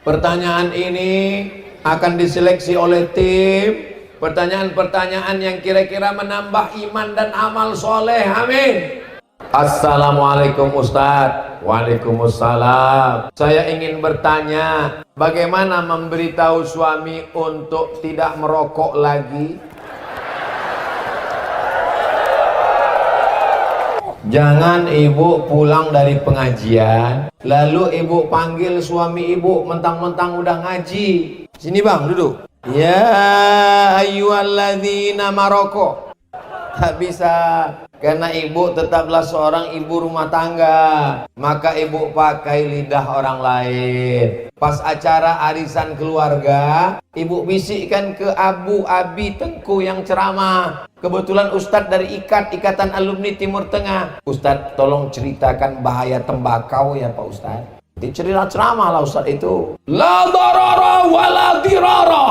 Pertanyaan ini akan diseleksi oleh tim. Pertanyaan-pertanyaan yang kira-kira menambah iman dan amal soleh. Amin. Assalamualaikum Ustadz. Waalaikumsalam. Saya ingin bertanya, bagaimana memberitahu suami untuk tidak merokok lagi? Jangan ibu pulang dari pengajian lalu ibu panggil suami ibu mentang-mentang udah ngaji. Sini bang, duduk. Ya ayyuhalladzina maroko. Tak bisa, karena ibu tetaplah seorang ibu rumah tangga. Maka ibu pakai lidah orang lain. Pas acara arisan keluarga, ibu bisikkan ke Abu Abi Tengku yang ceramah. Kebetulan Ustadz dari Ikatan Alumni Timur Tengah. Ustadz tolong ceritakan bahaya tembakau ya Pak Ustadz. Dicerita ceramah lah Ustadz itu. La darara wa la dirara.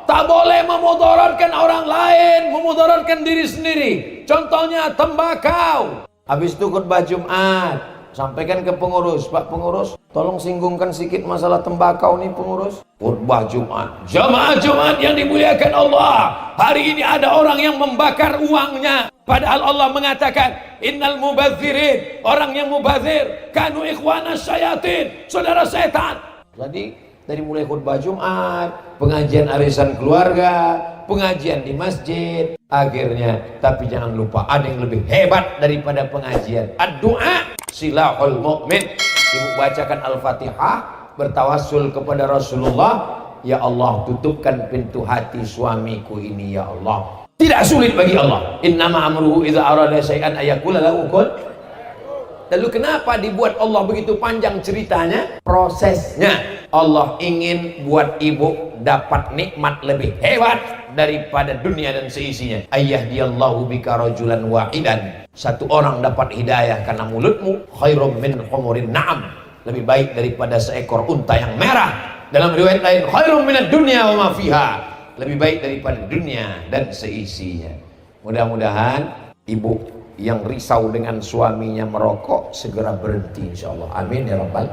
Tak boleh memudaratkan orang lain, memudaratkan diri sendiri. Contohnya tembakau. Habis itu khutbah Jumat, sampaikan ke pengurus, Pak pengurus, tolong singgungkan sedikit masalah tembakau nih pengurus. Khutbah Jumat, jamaah Jumat yang dimuliakan Allah, hari ini ada orang yang membakar uangnya, padahal Allah mengatakan innal mubadzirin, orang yang mubazir kanu ikhwanas syayatin, saudara setan. Jadi dari mulai khutbah Jumat, pengajian arisan keluarga, pengajian di masjid, akhirnya, tapi jangan lupa ada yang lebih hebat daripada pengajian. Ad-du'a silahul mu'min. Ibu bacakan Al-Fatihah, bertawassul kepada Rasulullah. Ya Allah, tutupkan pintu hati suamiku ini ya Allah. Tidak sulit bagi Allah. Innama amruhu idza arada syai'an ayaqula lahu kun. Lalu kenapa dibuat Allah begitu panjang ceritanya? Prosesnya. Allah ingin buat ibu dapat nikmat lebih hebat daripada dunia dan seisinya. Ayyahdiyallahu bika rajulan wahidan. Satu orang dapat hidayah karena mulutmu, khairum min humurin na'am. Lebih baik daripada seekor unta yang merah. Dalam riwayat lain, khairum minad dunya wa ma fiha. Lebih baik daripada dunia dan seisinya. Mudah-mudahan ibu yang risau dengan suaminya merokok segera berhenti insyaallah. Amin ya rabbal.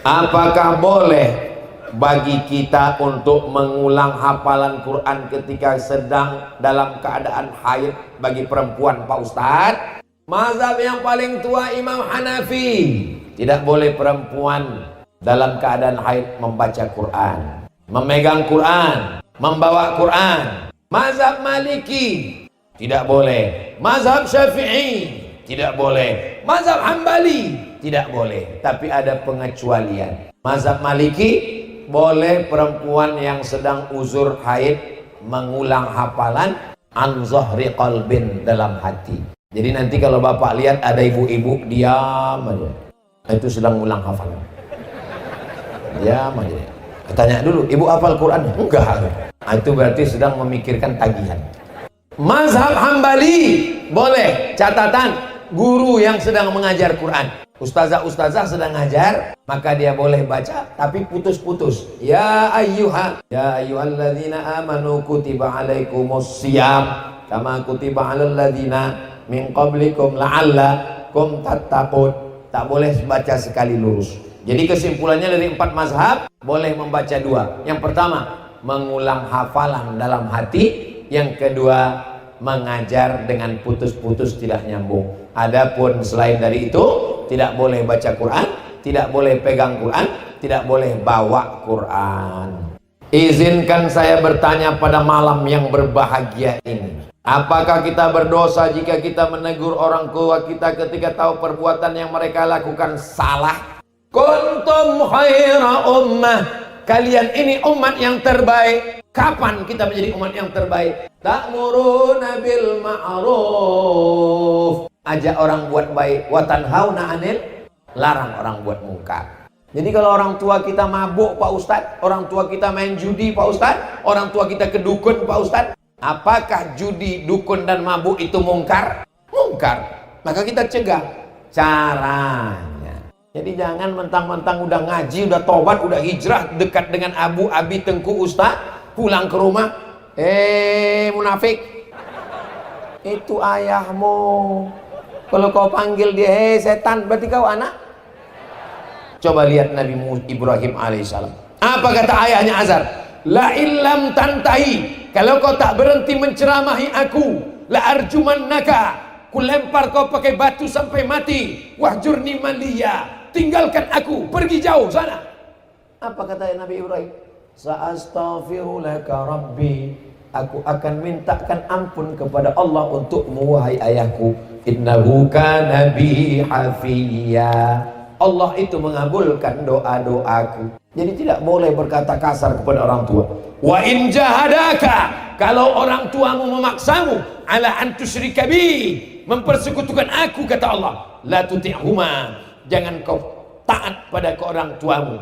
Apakah boleh bagi kita untuk mengulang hafalan Quran ketika sedang dalam keadaan haid bagi perempuan Pak Ustadz? Mazhab yang paling tua Imam Hanafi, tidak boleh perempuan dalam keadaan haid membaca Quran, memegang Quran, membawa Quran. Mazhab Maliki tidak boleh. Mazhab Syafi'i tidak boleh. Mazhab Hambali tidak boleh. Tapi ada pengecualian. Mazhab Maliki boleh perempuan yang sedang uzur haid mengulang hafalan an zahri qalbin, dalam hati. Jadi nanti kalau bapak lihat ada ibu-ibu diam aja, itu sedang ulang hafalan. Diam aja. Tanya dulu, ibu hafal Quran? Enggak. Itu berarti sedang memikirkan tagihan. Mazhab Hambali boleh. Catatan, guru yang sedang mengajar Quran, ustazah sedang ngajar, maka dia boleh baca tapi putus-putus. Ya ayyuhalladzina amanu kutiba alaikumus syiyam kama kutiba alal ladzina min qablikum la'allakum tattaqun. Tak boleh baca sekali lurus. Jadi kesimpulannya dari 4 mazhab boleh membaca 2. Yang pertama, mengulang hafalan dalam hati. Yang kedua, mengajar dengan putus-putus tidak nyambung. Adapun selain dari itu, tidak boleh baca Quran, tidak boleh pegang Quran, tidak boleh bawa Quran. Izinkan saya bertanya pada malam yang berbahagia ini. Apakah kita berdosa jika kita menegur orang tua kita ketika tahu perbuatan yang mereka lakukan salah? Kuntum khaira ummah. Kalian ini umat yang terbaik. Kapan kita menjadi umat yang terbaik? Ta'muruna bil ma'ruf, ajak orang buat baik, wa tanhauna 'anil, larang orang buat mungkar. Jadi kalau orang tua kita mabuk Pak Ustadz, orang tua kita main judi Pak Ustadz, orang tua kita ke dukun Pak Ustadz, apakah judi, dukun dan mabuk itu mungkar? Mungkar. Maka kita cegah. Caranya, jadi jangan mentang-mentang udah ngaji, udah tobat, udah hijrah, dekat dengan Abu Abi Tengku Ustadz, pulang ke rumah, munafik, itu ayahmu. Kalau kau panggil dia, setan, berarti kau anak Coba lihat Nabi Ibrahim alaihissalam. Apa kata ayahnya Azar? La illam tantahi, kalau kau tak berhenti menceramahi aku, la arjumannaka, ku lempar kau pakai batu sampai mati. Wahjurni maliya, tinggalkan aku, pergi jauh sana. Apa kata Nabi Ibrahim? Sa'astaghfirulaka rabbi, aku akan mintakan ampun kepada Allah untukmu wahai ayahku. Innahu kana bi hafiya, Allah itu mengabulkan doa-doaku. Jadi tidak boleh berkata kasar kepada orang tua. Wa in jahadaka, kalau orang tuamu memaksamu ala an tusyrika bi, mempersekutukan aku, kata Allah, la tuti'huma, jangan kau taat pada orang tuamu.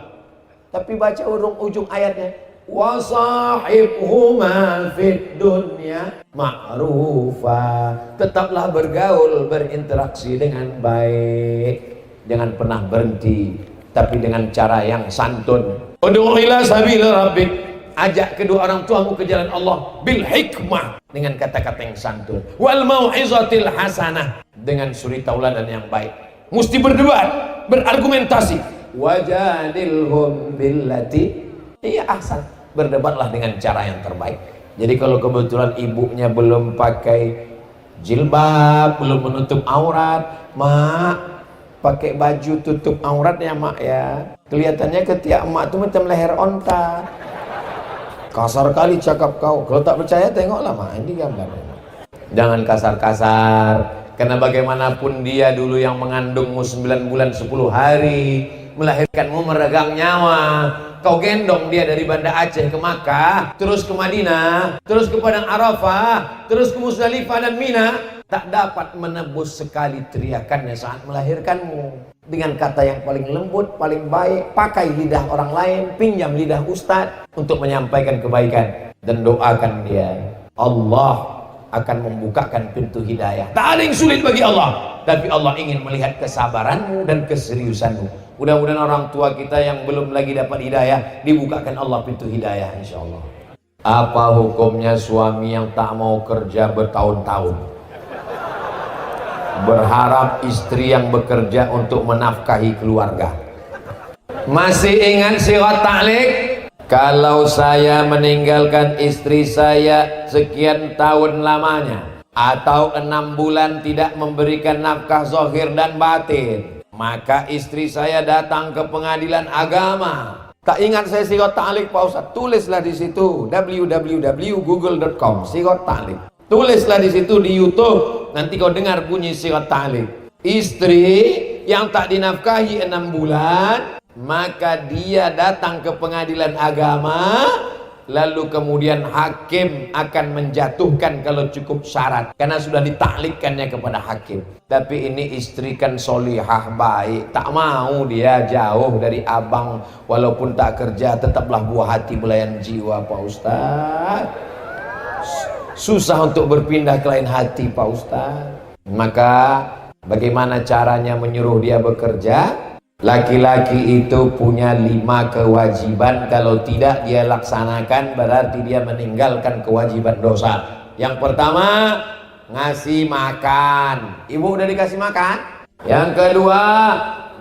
Tapi baca ujung ayatnya, wa sahibhuma fid dunya ma'rufa, tetaplah bergaul, berinteraksi dengan baik, jangan pernah berhenti, tapi dengan cara yang santun. Ud'u ila sabil rabbik, ajak kedua orang tuamu ke jalan Allah bil hikmah, dengan kata-kata yang santun, wal mau'izatil hasanah, dengan suri tauladan yang baik. Mesti berdebat, berargumentasi. Wajadilhum billati hiya ahsan, berdebatlah dengan cara yang terbaik. Jadi kalau kebetulan ibunya belum pakai jilbab, belum menutup aurat, mak pakai baju tutup aurat ya mak ya, kelihatannya ketiak emak tuh macam leher onta. Kasar kali cakap kau. Kalau tak percaya tengoklah mak, ini gambarnya. Jangan kasar-kasar, karena bagaimanapun dia dulu yang mengandungmu 9 bulan 10 hari, melahirkanmu meregang nyawa. Kau gendong dia dari Banda Aceh ke Makkah, terus ke Madinah, terus ke Padang Arafah, terus ke Musdalifah dan Mina, tak dapat menebus sekali teriakannya saat melahirkanmu. Dengan kata yang paling lembut, paling baik, pakai lidah orang lain, pinjam lidah ustadz untuk menyampaikan kebaikan, dan doakan dia. Allah akan membukakan pintu hidayah. Tak ada yang sulit bagi Allah, tapi Allah ingin melihat kesabaranmu dan keseriusanmu. Mudah-mudahan orang tua kita yang belum lagi dapat hidayah, dibukakan Allah pintu hidayah insyaallah. Apa hukumnya suami yang tak mau kerja bertahun-tahun, berharap istri yang bekerja untuk menafkahi keluarga? Masih ingat sirat ta'liq? Kalau saya meninggalkan istri saya sekian tahun lamanya, atau 6 bulan tidak memberikan nafkah zahir dan batin, maka istri saya datang ke pengadilan agama. Tak ingat saya sirat ta'liq Pak Ustaz? Tulislah di situ www.google.com sirat ta'liq. Tulislah di situ di YouTube, nanti kau dengar bunyi sirat ta'liq. Istri yang tak dinafkahi 6 bulan, maka dia datang ke pengadilan agama, lalu kemudian hakim akan menjatuhkan kalau cukup syarat, karena sudah ditaklikkannya kepada hakim. Tapi ini istri kan solihah baik, tak mau dia jauh dari abang, walaupun tak kerja tetaplah buah hati belayan jiwa Pak Ustaz. Susah untuk berpindah ke lain hati Pak Ustaz. Maka bagaimana caranya menyuruh dia bekerja? Laki-laki itu punya 5 kewajiban, kalau tidak dia laksanakan berarti dia meninggalkan kewajiban dosa. Yang pertama, ngasih makan. Ibu udah dikasih makan? Yang kedua,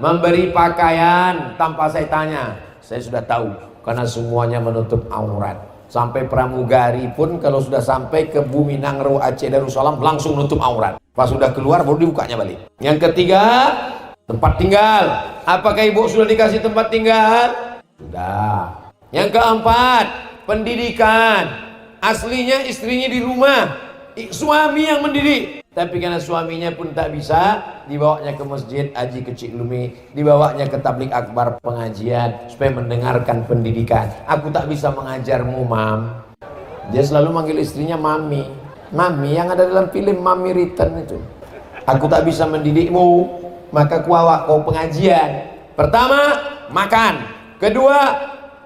memberi pakaian tanpa saya tanya. Saya sudah tahu, karena semuanya menutup aurat. Sampai pramugari pun kalau sudah sampai ke Bumi Nangro Aceh Darussalam langsung nutup aurat. Pas sudah keluar baru dibukanya balik. Yang ketiga, tempat tinggal. Apakah ibu sudah dikasih tempat tinggal? Sudah. Yang keempat, pendidikan. Aslinya istrinya di rumah, suami yang mendidik. Tapi karena suaminya pun tak bisa, dibawanya ke masjid Haji Kecik Lumi, dibawanya ke tablik akbar pengajian supaya mendengarkan pendidikan. Aku tak bisa mengajarmu, Mam. Dia selalu manggil istrinya Mami. Mami yang ada dalam film Mami Return itu. Aku tak bisa mendidikmu, maka kuawak kau pengajian. Pertama, makan. Kedua,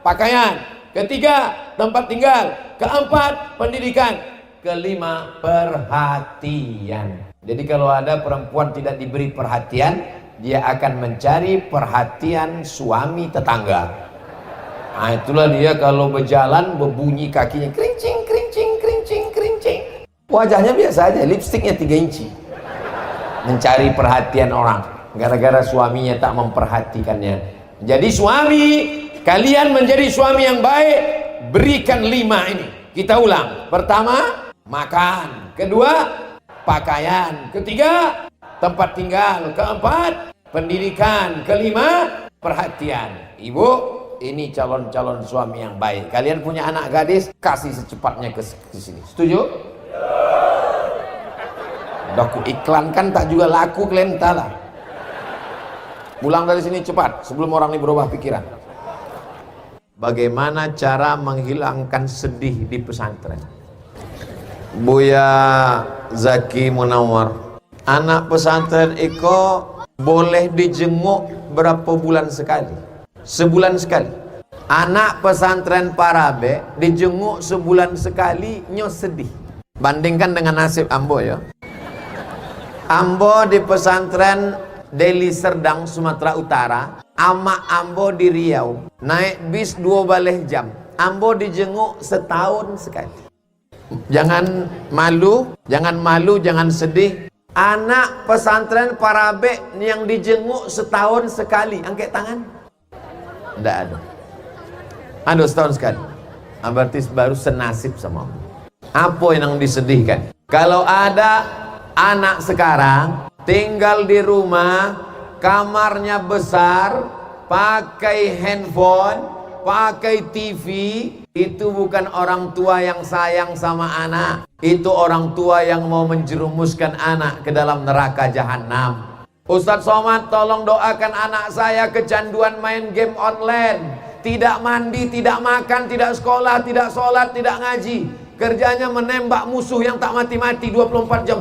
pakaian. Ketiga, tempat tinggal. Keempat, pendidikan. Kelima, perhatian. Jadi kalau ada perempuan tidak diberi perhatian, dia akan mencari perhatian suami tetangga. Nah itulah dia kalau berjalan berbunyi kakinya kerincing, kerincing, kerincing, kerincing. Wajahnya biasa aja, lipstiknya 3 inci. Mencari perhatian orang. Gara-gara suaminya tak memperhatikannya. Jadi suami, kalian menjadi suami yang baik, berikan 5 ini. Kita ulang. Pertama, makan. Kedua, pakaian. Ketiga, tempat tinggal. Keempat, pendidikan. Kelima, perhatian. Ibu, ini calon-calon suami yang baik. Kalian punya anak gadis, kasih secepatnya ke sini. Setuju? Udah ku iklankan tak juga laku, kalian entahlah. Pulang dari sini cepat sebelum orang ini berubah pikiran. Bagaimana cara menghilangkan sedih di pesantren? Buya Zaki Munawar, anak pesantren Iko boleh dijenguk berapa bulan sekali? Sebulan sekali. Anak pesantren Parabe dijenguk sebulan sekali, nyo sedih. Bandingkan dengan nasib Ambo ya. Ambo di pesantren Deli Serdang, Sumatera Utara, ama Ambo di Riau, naik bis 2 baleh jam. Ambo dijenguk setahun sekali. Jangan malu, jangan sedih. Anak pesantren Parabe yang dijenguk setahun sekali, angkat tangan. Tidak ada. Ada setahun sekali. Berarti baru senasib sama Ambo. Apa yang disedihkan? Kalau ada anak sekarang tinggal di rumah, kamarnya besar, pakai handphone, pakai TV, itu bukan orang tua yang sayang sama anak. Itu orang tua yang mau menjerumuskan anak ke dalam neraka jahanam. Ustadz Somad, tolong doakan anak saya kecanduan main game online. Tidak mandi, tidak makan, tidak sekolah, tidak sholat, tidak ngaji. Kerjanya menembak musuh yang tak mati-mati 24 jam.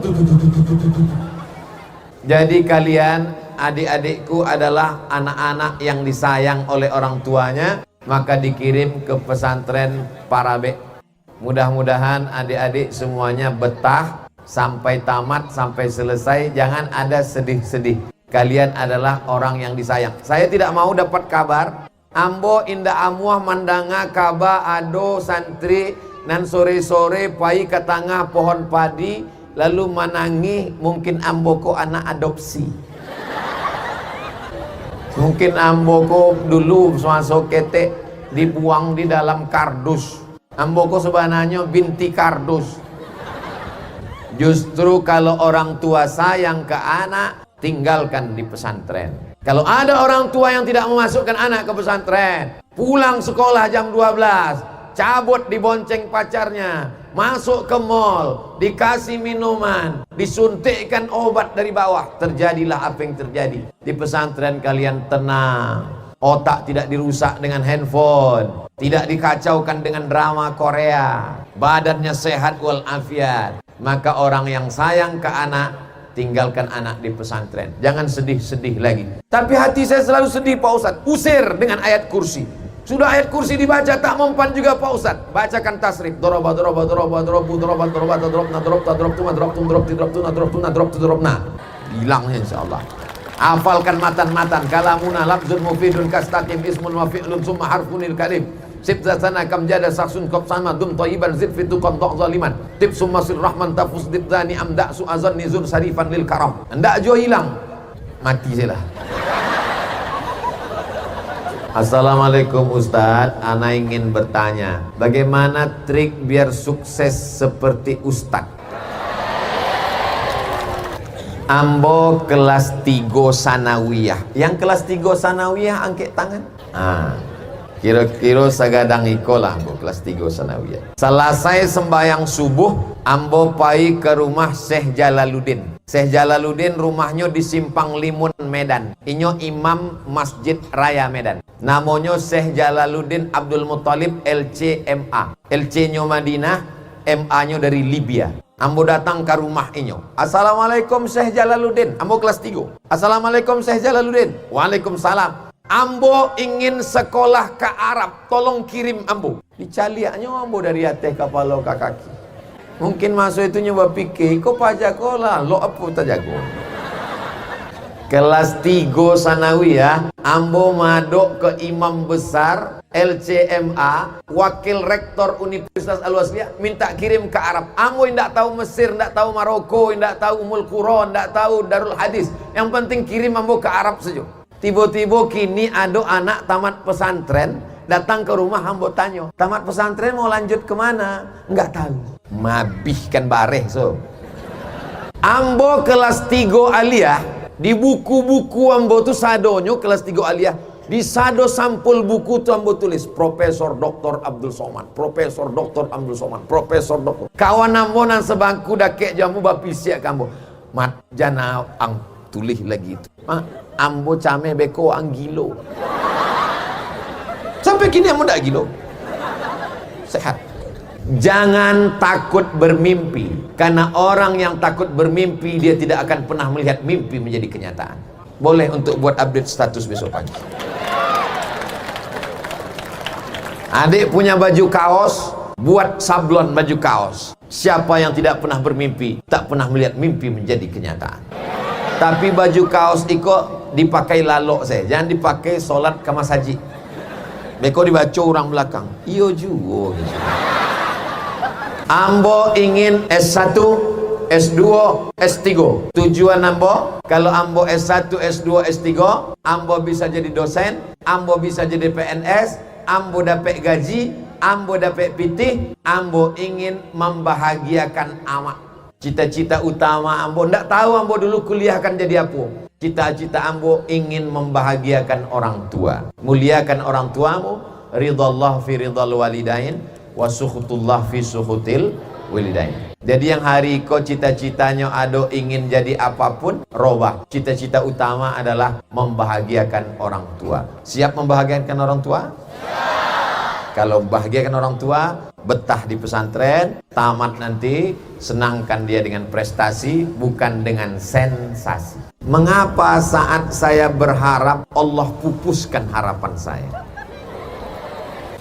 Jadi kalian, adik-adikku adalah anak-anak yang disayang oleh orang tuanya, maka dikirim ke pesantren Parabe. Mudah-mudahan adik-adik semuanya betah sampai tamat, sampai selesai. Jangan ada sedih-sedih. Kalian adalah orang yang disayang. Saya tidak mau dapat kabar Ambo indah amuah mandanga kaba ado santri nan sore-sore pai ke tengah pohon padi lalu menangi mungkin Ambo ko anak adopsi. Mungkin Ambo ko dulu masuk ketek dibuang di dalam kardus. Ambo ko sebenarnya binti kardus. Justru kalau orang tua sayang ke anak, tinggalkan di pesantren. Kalau ada orang tua yang tidak memasukkan anak ke pesantren, pulang sekolah jam 12, cabut dibonceng pacarnya, masuk ke mall, dikasih minuman, disuntikkan obat dari bawah, terjadilah apa yang terjadi. Di pesantren kalian tenang, otak tidak dirusak dengan handphone, tidak dikacaukan dengan drama Korea, badannya sehat walafiat. Maka orang yang sayang ke anak, tinggalkan anak di pesantren. Jangan sedih-sedih lagi. Tapi hati saya selalu sedih Pak Ustadz. Usir dengan ayat kursi. Sudah ayat kursi dibaca tak mempan juga Pak Ustadz. Bacakan tasrif. Doroba doroba doroba dorobu doroba doroba doroba doroba doroba doroba doroba. Hilangnya insyaallah. Hafalkan matan-matan. Kalamuna lafzun mufidun kastakim ismun wa fi'lun summa harfunil kalim. Sibzatana kam jada saksun kop sama dum toiban zid fitu kontok zaliman tip sumasil rahman tafus dibzani amda su'azan nizun sarifan lil karam. Ndak jo hilang, mati saya lah. Assalamualaikum Ustadz, ana ingin bertanya, bagaimana trik biar sukses seperti Ustadz? Ambo kelas 3 sanawiyah. Yang kelas 3 sanawiyah angkat tangan. Kira-kira sagadang ikolah Ambo kelas 3 sanawiyah. Selesai sembahyang subuh, Ambo pai ke rumah Syekh Jalaluddin. Syekh Jalaluddin rumahnya di Simpang Limun, Medan. Inyo imam Masjid Raya Medan. Namanya Syekh Jalaluddin Abdul Muttalib LCMA. LC-nya Madinah, MA-nya dari Libya. Ambo datang ke rumah inyo. Assalamualaikum Syekh Jalaluddin. Ambo kelas 3. Assalamualaikum Syekh Jalaluddin. Waalaikumsalam. Ambo ingin sekolah ke Arab, tolong kirim Ambo. Dicaliaknya Ambo dari atas kepala ke kaki. Mungkin masuk itu nyoba pikir, kok pajakolah, lo apa tak jago. Kelas 3 sanawiyah, Ambo madok ke imam besar LCMA, wakil rektor Universitas Al-Wasliyah, minta kirim ke Arab. Ambo tidak tahu Mesir, tidak tahu Maroko, tidak tahu Ummul Qura, tidak tahu Darul Hadis. Yang penting kirim Ambo ke Arab saja. Tiba-tiba kini ada anak tamat pesantren datang ke rumah, ambo tanya, tamat pesantren mau lanjut kemana? Enggak tahu. Mabih kan bareh so. Ambo kelas 3 aliyah, di buku-buku ambo tu sadonyo kelas 3 aliyah, di sado sampul buku tu ambo tulis Profesor Dr. Abdul Somad, Profesor Dr. Abdul Somad, Profesor Dr. Kawan ambo nan sebangku dakek jamu bapisiak ambo. Mat jana ang tulis lagi itu. Ambo came beko ang gilo. Sampai kini ambo dak gilo. Sehat. Jangan takut bermimpi, karena orang yang takut bermimpi dia tidak akan pernah melihat mimpi menjadi kenyataan. Boleh untuk buat update status besok pagi. Adik punya baju kaos, buat sablon baju kaos. Siapa yang tidak pernah bermimpi tak pernah melihat mimpi menjadi kenyataan. Tapi baju kaos iko dipakai lalok saya, jangan dipakai solat kamas haji. Beko dibaca orang belakang. Iyo juga. Ambo ingin S1, S2, S3. Tujuan ambo, kalau ambo S1, S2, S3, ambo bisa jadi dosen, ambo bisa jadi PNS, ambo dapat gaji, ambo dapat pitih, ambo ingin membahagiakan amak. Cita-cita utama ambo, ndak tahu ambo dulu kuliah akan jadi apa. Cita-cita ambo ingin membahagiakan orang tua. Muliakan orang tuamu, ridallah fi ridal walidain, wa sukhutullah fi sukhutil walidain. Jadi yang hari kau cita-citanya ado ingin jadi apapun, robah. Cita-cita utama adalah membahagiakan orang tua. Siap membahagiakan orang tua? Kalau membahagiakan orang tua, betah di pesantren, tamat nanti, senangkan dia dengan prestasi, bukan dengan sensasi. Mengapa saat saya berharap, Allah pupuskan harapan saya?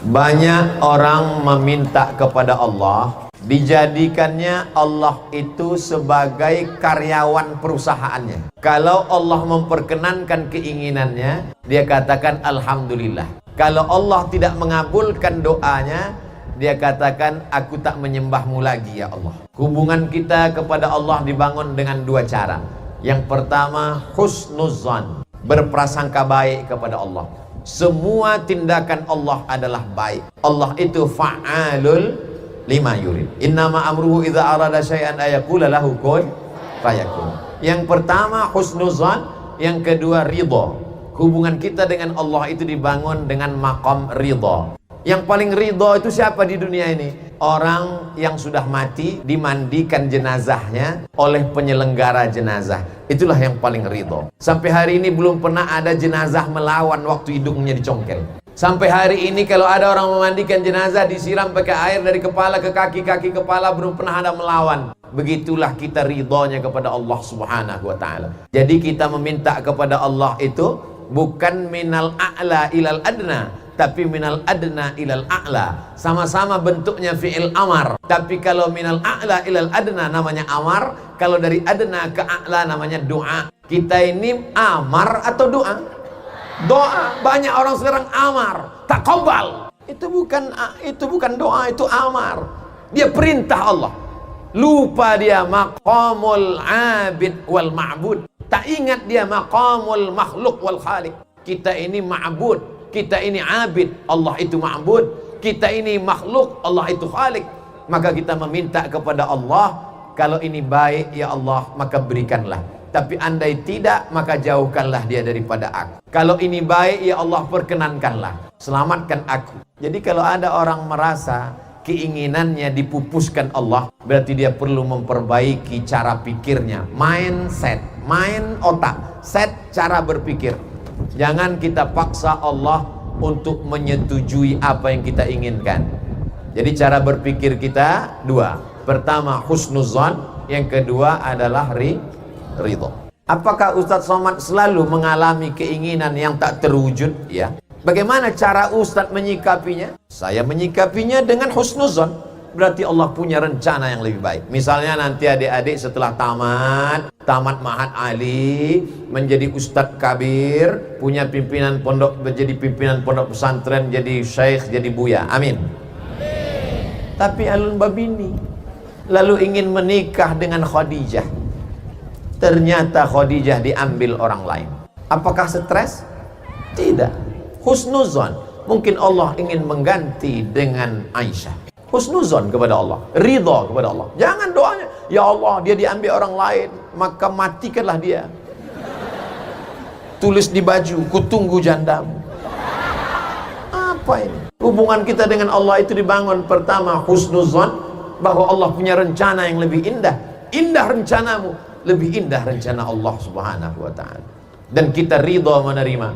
Banyak orang meminta kepada Allah, dijadikannya Allah itu sebagai karyawan perusahaannya. Kalau Allah memperkenankan keinginannya, dia katakan Alhamdulillah. Kalau Allah tidak mengabulkan doanya, dia katakan aku tak menyembahmu lagi ya Allah. Hubungan kita kepada Allah dibangun dengan dua cara. Yang pertama, husnuzan, berprasangka baik kepada Allah. Semua tindakan Allah adalah baik. Allah itu fa'alul lima yurid. Innama amruhu idza arada syai'an ayaqula lahu kun fayakun. Yang pertama husnuzan, yang kedua ridha. Hubungan kita dengan Allah itu dibangun dengan maqam ridha. Yang paling ridha itu siapa di dunia ini? Orang yang sudah mati dimandikan jenazahnya oleh penyelenggara jenazah. Itulah yang paling ridha. Sampai hari ini belum pernah ada jenazah melawan waktu hidungnya dicongkel. Sampai hari ini kalau ada orang memandikan jenazah disiram pakai air dari kepala ke kaki, kaki kepala, belum pernah ada melawan. Begitulah kita ridhonya kepada Allah Subhanahu wa ta'ala. Jadi kita meminta kepada Allah itu bukan minal a'la ilal adna, tapi minal adna ilal a'la. Sama-sama bentuknya fi'il amar, tapi kalau minal a'la ilal adna namanya amar, kalau dari adna ke a'la namanya doa. Kita ini amar atau doa? Doa. Banyak orang sekarang amar, taqabbal. Itu bukan doa, itu amar. Dia perintah Allah. Lupa dia maqamul abid wal ma'bud. Tak ingat dia maqamul makhluk wal khaliq. Kita ini ma'bud, kita ini abid, Allah itu ma'bud. Kita ini makhluk, Allah itu khaliq. Maka kita meminta kepada Allah, kalau ini baik ya Allah, maka berikanlah. Tapi andai tidak, maka jauhkanlah dia daripada aku. Kalau ini baik ya Allah, perkenankanlah, selamatkan aku. Jadi kalau ada orang merasa keinginannya dipupuskan Allah, berarti dia perlu memperbaiki cara pikirnya, mindset, main otak, set cara berpikir. Jangan kita paksa Allah untuk menyetujui apa yang kita inginkan. Jadi cara berpikir kita dua. Pertama husnuzan, yang kedua adalah ridho. Apakah Ustadz Somad selalu mengalami keinginan yang tak terwujud? Ya. Bagaimana cara Ustadz menyikapinya? Saya menyikapinya dengan husnuzan. Berarti Allah punya rencana yang lebih baik. Misalnya nanti adik-adik setelah tamat Ma'had Ali, menjadi Ustadz Kabir, punya pimpinan pondok, menjadi pimpinan pondok pesantren, jadi syekh, jadi buya. Amin. Tapi alun babini lalu ingin menikah dengan Khadijah. Ternyata Khadijah diambil orang lain. Apakah stres? Tidak. Husnuzon, mungkin Allah ingin mengganti dengan Aisyah. Husnuzon kepada Allah, ridha kepada Allah. Jangan doanya, ya Allah dia diambil orang lain, maka matikanlah dia. Tulis di baju, kutunggu jandamu. Apa ini? Hubungan kita dengan Allah itu dibangun pertama husnuzon, bahwa Allah punya rencana yang lebih indah. Indah rencanamu, lebih indah rencana Allah Subhanahu wa ta'ala. Dan kita ridha menerima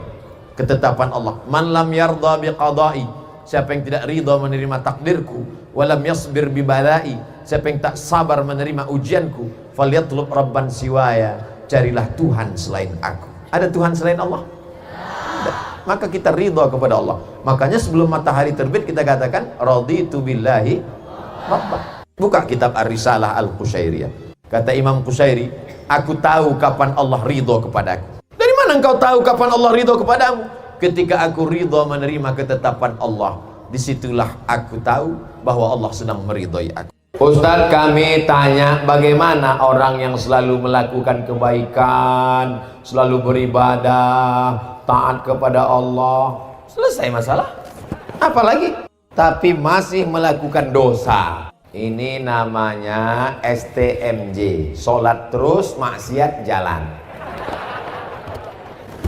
ketetapan Allah. Man lam yarda biqadai, siapa yang tidak ridha menerima takdirku, walam yasbir bibalai, siapa yang tak sabar menerima ujianku, falyatlub rabban siwaya, carilah Tuhan selain aku. Ada Tuhan selain Allah? Ada. Maka kita ridha kepada Allah. Makanya sebelum matahari terbit kita katakan raditu billahi rabbah. Buka kitab Ar-Risalah Al-Qushairiyah. Kata Imam Qushairi, aku tahu kapan Allah ridha kepadaku. Dari mana engkau tahu kapan Allah ridha kepadamu? Ketika aku ridha menerima ketetapan Allah, disitulah aku tahu bahwa Allah sedang meridhai aku. Ustaz, kami tanya, bagaimana orang yang selalu melakukan kebaikan, selalu beribadah, taat kepada Allah, selesai masalah? Apalagi? Tapi masih melakukan dosa. Ini namanya STMJ, sholat terus, maksiat jalan.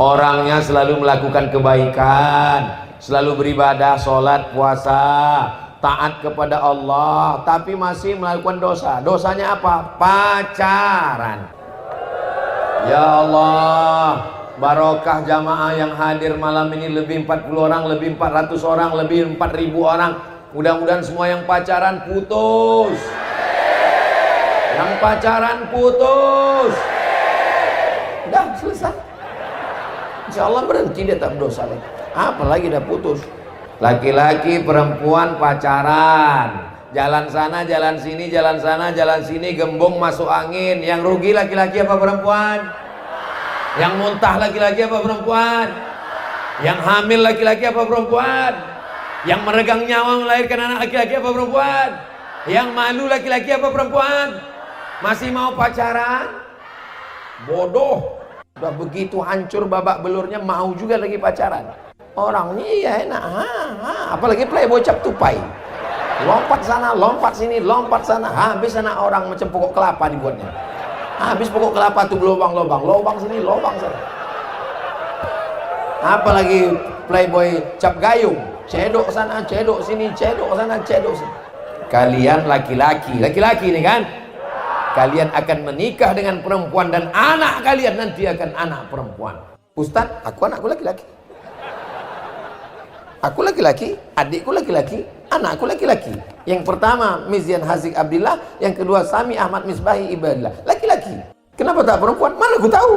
Orangnya selalu melakukan kebaikan, selalu beribadah, sholat, puasa, taat kepada Allah, tapi masih melakukan dosa. Dosanya apa? Pacaran. Ya Allah, barokah jamaah yang hadir malam ini, lebih 40 orang, lebih 400 orang, lebih 4.000 orang. Mudah-mudahan semua yang pacaran putus. Yang pacaran putus. Udah selesai. Insya Allah berhenti dia tak berdosa lagi. Apalagi dah putus. Laki-laki perempuan pacaran, jalan sana jalan sini, jalan sana jalan sini, gembung masuk angin. Yang rugi laki-laki apa perempuan? Yang muntah laki-laki apa perempuan? Yang hamil laki-laki apa perempuan? Yang meregang nyawa melahirkan anak laki-laki apa perempuan? Yang malu laki-laki apa perempuan? Masih mau pacaran? Bodoh. Udah begitu hancur babak belurnya, mau juga lagi pacaran. Orang ini ya enak, apalagi playboy cap tupai, lompat sana, lompat sini, lompat sana, habis anak orang macam pokok kelapa dibuatnya. Habis pokok kelapa tuh lobang-lobang, lobang sini, lobang sana. Apalagi playboy cap gayung, cedok sana, cedok sini, cedok sana, cedok sini. Kalian laki-laki ini kan, kalian akan menikah dengan perempuan dan anak kalian nanti akan anak perempuan. Ustadz, aku anakku laki-laki. Aku laki-laki, adikku laki-laki, anakku laki-laki. Yang pertama Mizyan Hazik Abdillah, yang kedua Sami Ahmad Misbahi Ibadillah. Laki-laki. Kenapa tak perempuan? Mana aku tahu?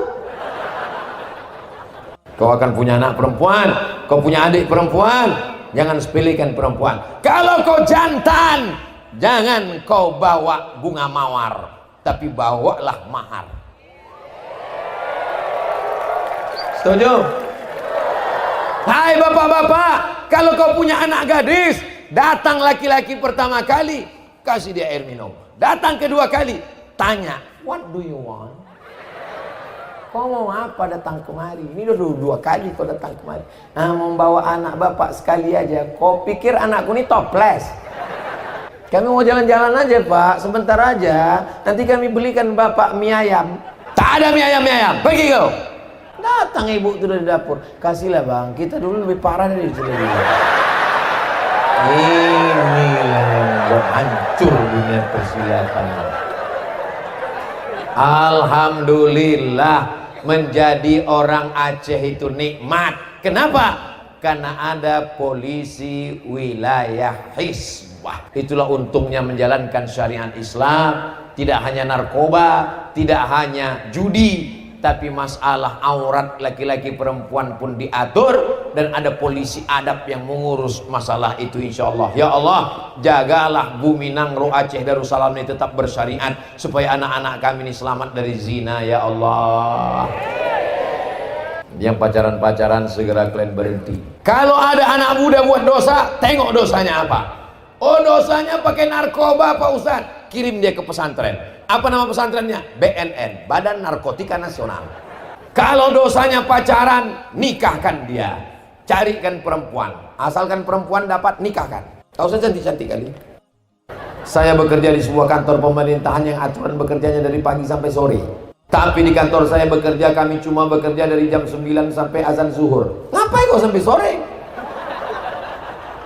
Kau akan punya anak perempuan, kau punya adik perempuan. Jangan sepelekan perempuan. Kalau kau jantan, jangan kau bawa bunga mawar, tapi bawalah mahar. Setuju? Hai bapak-bapak, kalau kau punya anak gadis, datang laki-laki pertama kali, kasih dia air minum. Datang kedua kali, tanya, what do you want? Kau mau apa datang kemari? Ini udah 2 kali kau datang kemari. Nah, membawa anak bapak sekali aja. Kau pikir anakku ini toples? Kami mau jalan-jalan aja pak, sebentar aja. Nanti kami belikan bapak mie ayam. Tak ada mie ayam, pergi kau. Datang ibu itu dari dapur, kasihlah bang, kita dulu lebih parah dari itu. Inilah yang buat hancur dunia persilatan. Alhamdulillah, menjadi orang Aceh itu nikmat. Kenapa? Karena ada polisi wilayah Hizbah. Itulah untungnya menjalankan syariat Islam. Tidak hanya narkoba, tidak hanya judi, tapi masalah aurat laki-laki perempuan pun diatur, dan ada polisi adab yang mengurus masalah itu insyaallah. Ya Allah, jagalah bumi Nangro Aceh Darussalam ini tetap bersyariat, supaya anak-anak kami ini selamat dari zina ya Allah. Yang pacaran-pacaran segera kalian berhenti. Kalau ada anak muda buat dosa, tengok dosanya apa. Oh, dosanya pakai narkoba Pak Ustadz, kirim dia ke pesantren. Apa nama pesantrennya? BNN, Badan Narkotika Nasional. Kalau dosanya pacaran, nikahkan dia. Carikan perempuan, asalkan perempuan dapat, nikahkan. Tahu saya cantik-cantik kali. Saya bekerja di sebuah kantor pemerintahan yang aturan bekerjanya dari pagi sampai sore. Tapi di kantor saya bekerja, kami cuma bekerja dari jam 9 sampai azan zuhur. Ngapain kau sampai sore?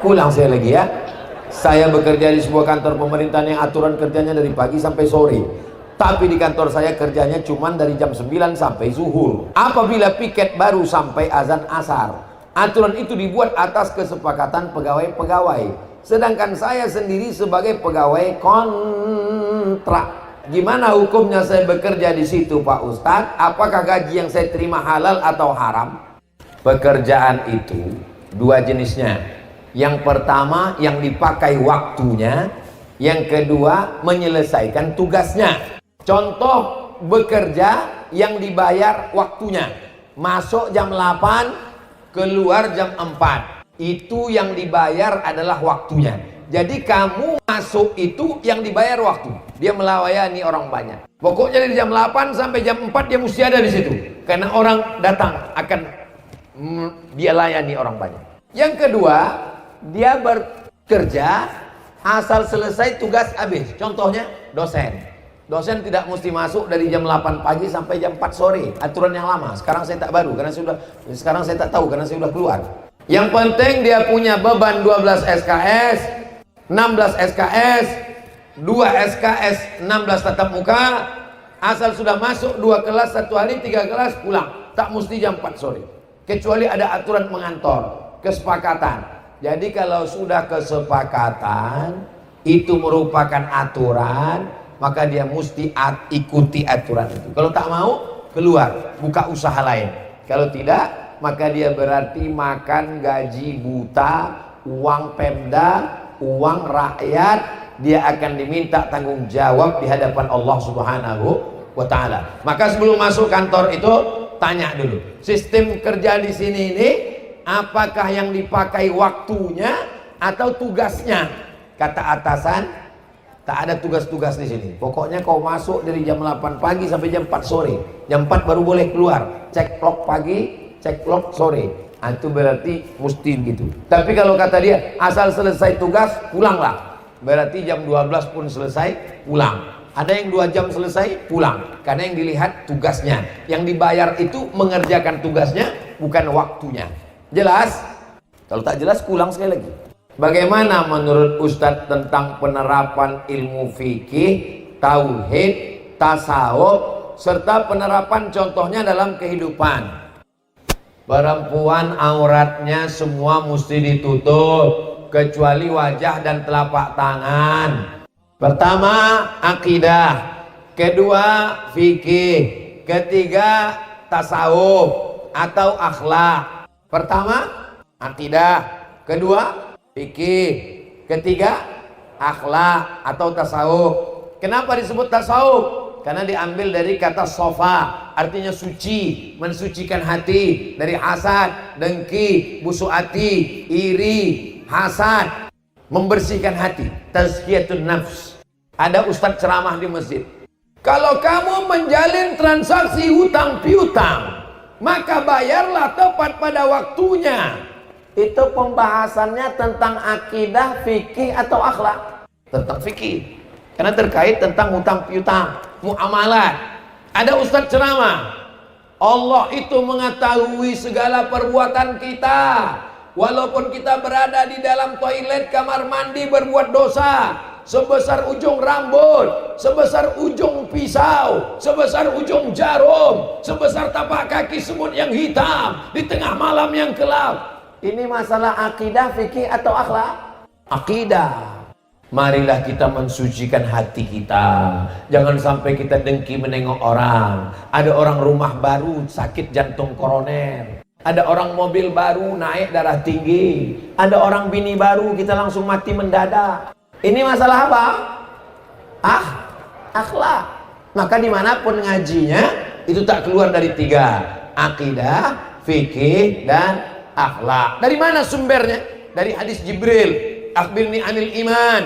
Ulang saya lagi ya. Saya bekerja di sebuah kantor pemerintahan yang aturan kerjanya dari pagi sampai sore. Tapi di kantor saya kerjanya cuma dari jam 9 sampai zuhur. Apabila piket baru sampai azan asar. Aturan itu dibuat atas kesepakatan pegawai-pegawai. Sedangkan saya sendiri sebagai pegawai kontrak. Gimana hukumnya saya bekerja di situ, Pak Ustadz? Apakah gaji yang saya terima halal atau haram? Pekerjaan itu dua jenisnya. Yang pertama yang dipakai waktunya, yang kedua menyelesaikan tugasnya. Contoh bekerja yang dibayar waktunya. Masuk jam 8, keluar jam 4. Itu yang dibayar adalah waktunya. Jadi kamu masuk itu yang dibayar waktu. Dia melayani orang banyak. Pokoknya dari jam 8 sampai jam 4 dia mesti ada di situ. Karena orang datang akan dia layani orang banyak. Yang kedua, dia bekerja asal selesai tugas habis. Contohnya dosen. Dosen tidak mesti masuk dari jam 8 pagi sampai jam 4 sore. Aturan yang lama. Sekarang saya tak baru karena sekarang saya tak tahu karena saya sudah keluar. Yang penting dia punya beban 12 SKS, 16 SKS, 2 SKS, 16 tatap muka. Asal sudah masuk 2 kelas 1 hari, 3 kelas pulang. Tak mesti jam 4 sore. Kecuali ada aturan mengantor, kesepakatan. Jadi kalau sudah kesepakatan, itu merupakan aturan, maka dia mesti ikuti aturan itu. Kalau tak mau, keluar, buka usaha lain. Kalau tidak, maka dia berarti makan gaji buta, uang Pemda, uang rakyat. Dia akan diminta tanggung jawab di hadapan Allah Subhanahu wa Ta'ala. Maka sebelum masuk kantor itu, tanya dulu, sistem kerja di sini ini apakah yang dipakai waktunya atau tugasnya? Kata atasan, tak ada tugas-tugas di sini. Pokoknya kau masuk dari jam 8 pagi sampai jam 4 sore. Jam 4 baru boleh keluar. Cek log pagi, cek log sore. Itu berarti mesti gitu. Tapi kalau kata dia asal selesai tugas pulanglah. Berarti jam 12 pun selesai pulang. Ada yang 2 jam selesai pulang. Karena yang dilihat tugasnya. Yang dibayar itu mengerjakan tugasnya, bukan waktunya. Jelas? Kalau tak jelas pulang sekali lagi. Bagaimana menurut Ustadz tentang penerapan ilmu fikih, tauhid, tasawuf, serta penerapan contohnya dalam kehidupan? Perempuan auratnya semua mesti ditutup, kecuali wajah dan telapak tangan. Pertama, akidah. Kedua, fikih. Ketiga, tasawuf atau akhlak. Pertama, akidah. Kedua, fikih. Ketiga, akhlak atau tasawuf. Kenapa disebut tasawuf? Karena diambil dari kata sofa, artinya suci, mensucikan hati dari hasad, dengki, busuk hati, iri, hasad, membersihkan hati, tazkiyatun nafs. Ada ustadz ceramah di masjid, kalau kamu menjalin transaksi hutang piutang, maka bayarlah tepat pada waktunya. Itu pembahasannya tentang akidah, fikih atau akhlak? Tentang fikih, karena terkait tentang hutang piutang, muamalat. Ada ustadz ceramah, Allah itu mengetahui segala perbuatan kita. Walaupun kita berada di dalam toilet, kamar mandi berbuat dosa, sebesar ujung rambut, sebesar ujung pisau, sebesar ujung jarum, sebesar tapak kaki semut yang hitam di tengah malam yang gelap. Ini masalah akidah, fikih atau akhlak? Akidah. Marilah kita mensucikan hati kita. Jangan sampai kita dengki menengok orang. Ada orang rumah baru sakit jantung koroner. Ada orang mobil baru naik darah tinggi. Ada orang bini baru kita langsung mati mendadak. Ini masalah apa? Akhlak. Maka dimanapun ngajinya itu tak keluar dari 3: akidah, fikih, dan akhlak. Dari mana sumbernya? Dari hadis Jibril, akhbirni anil iman.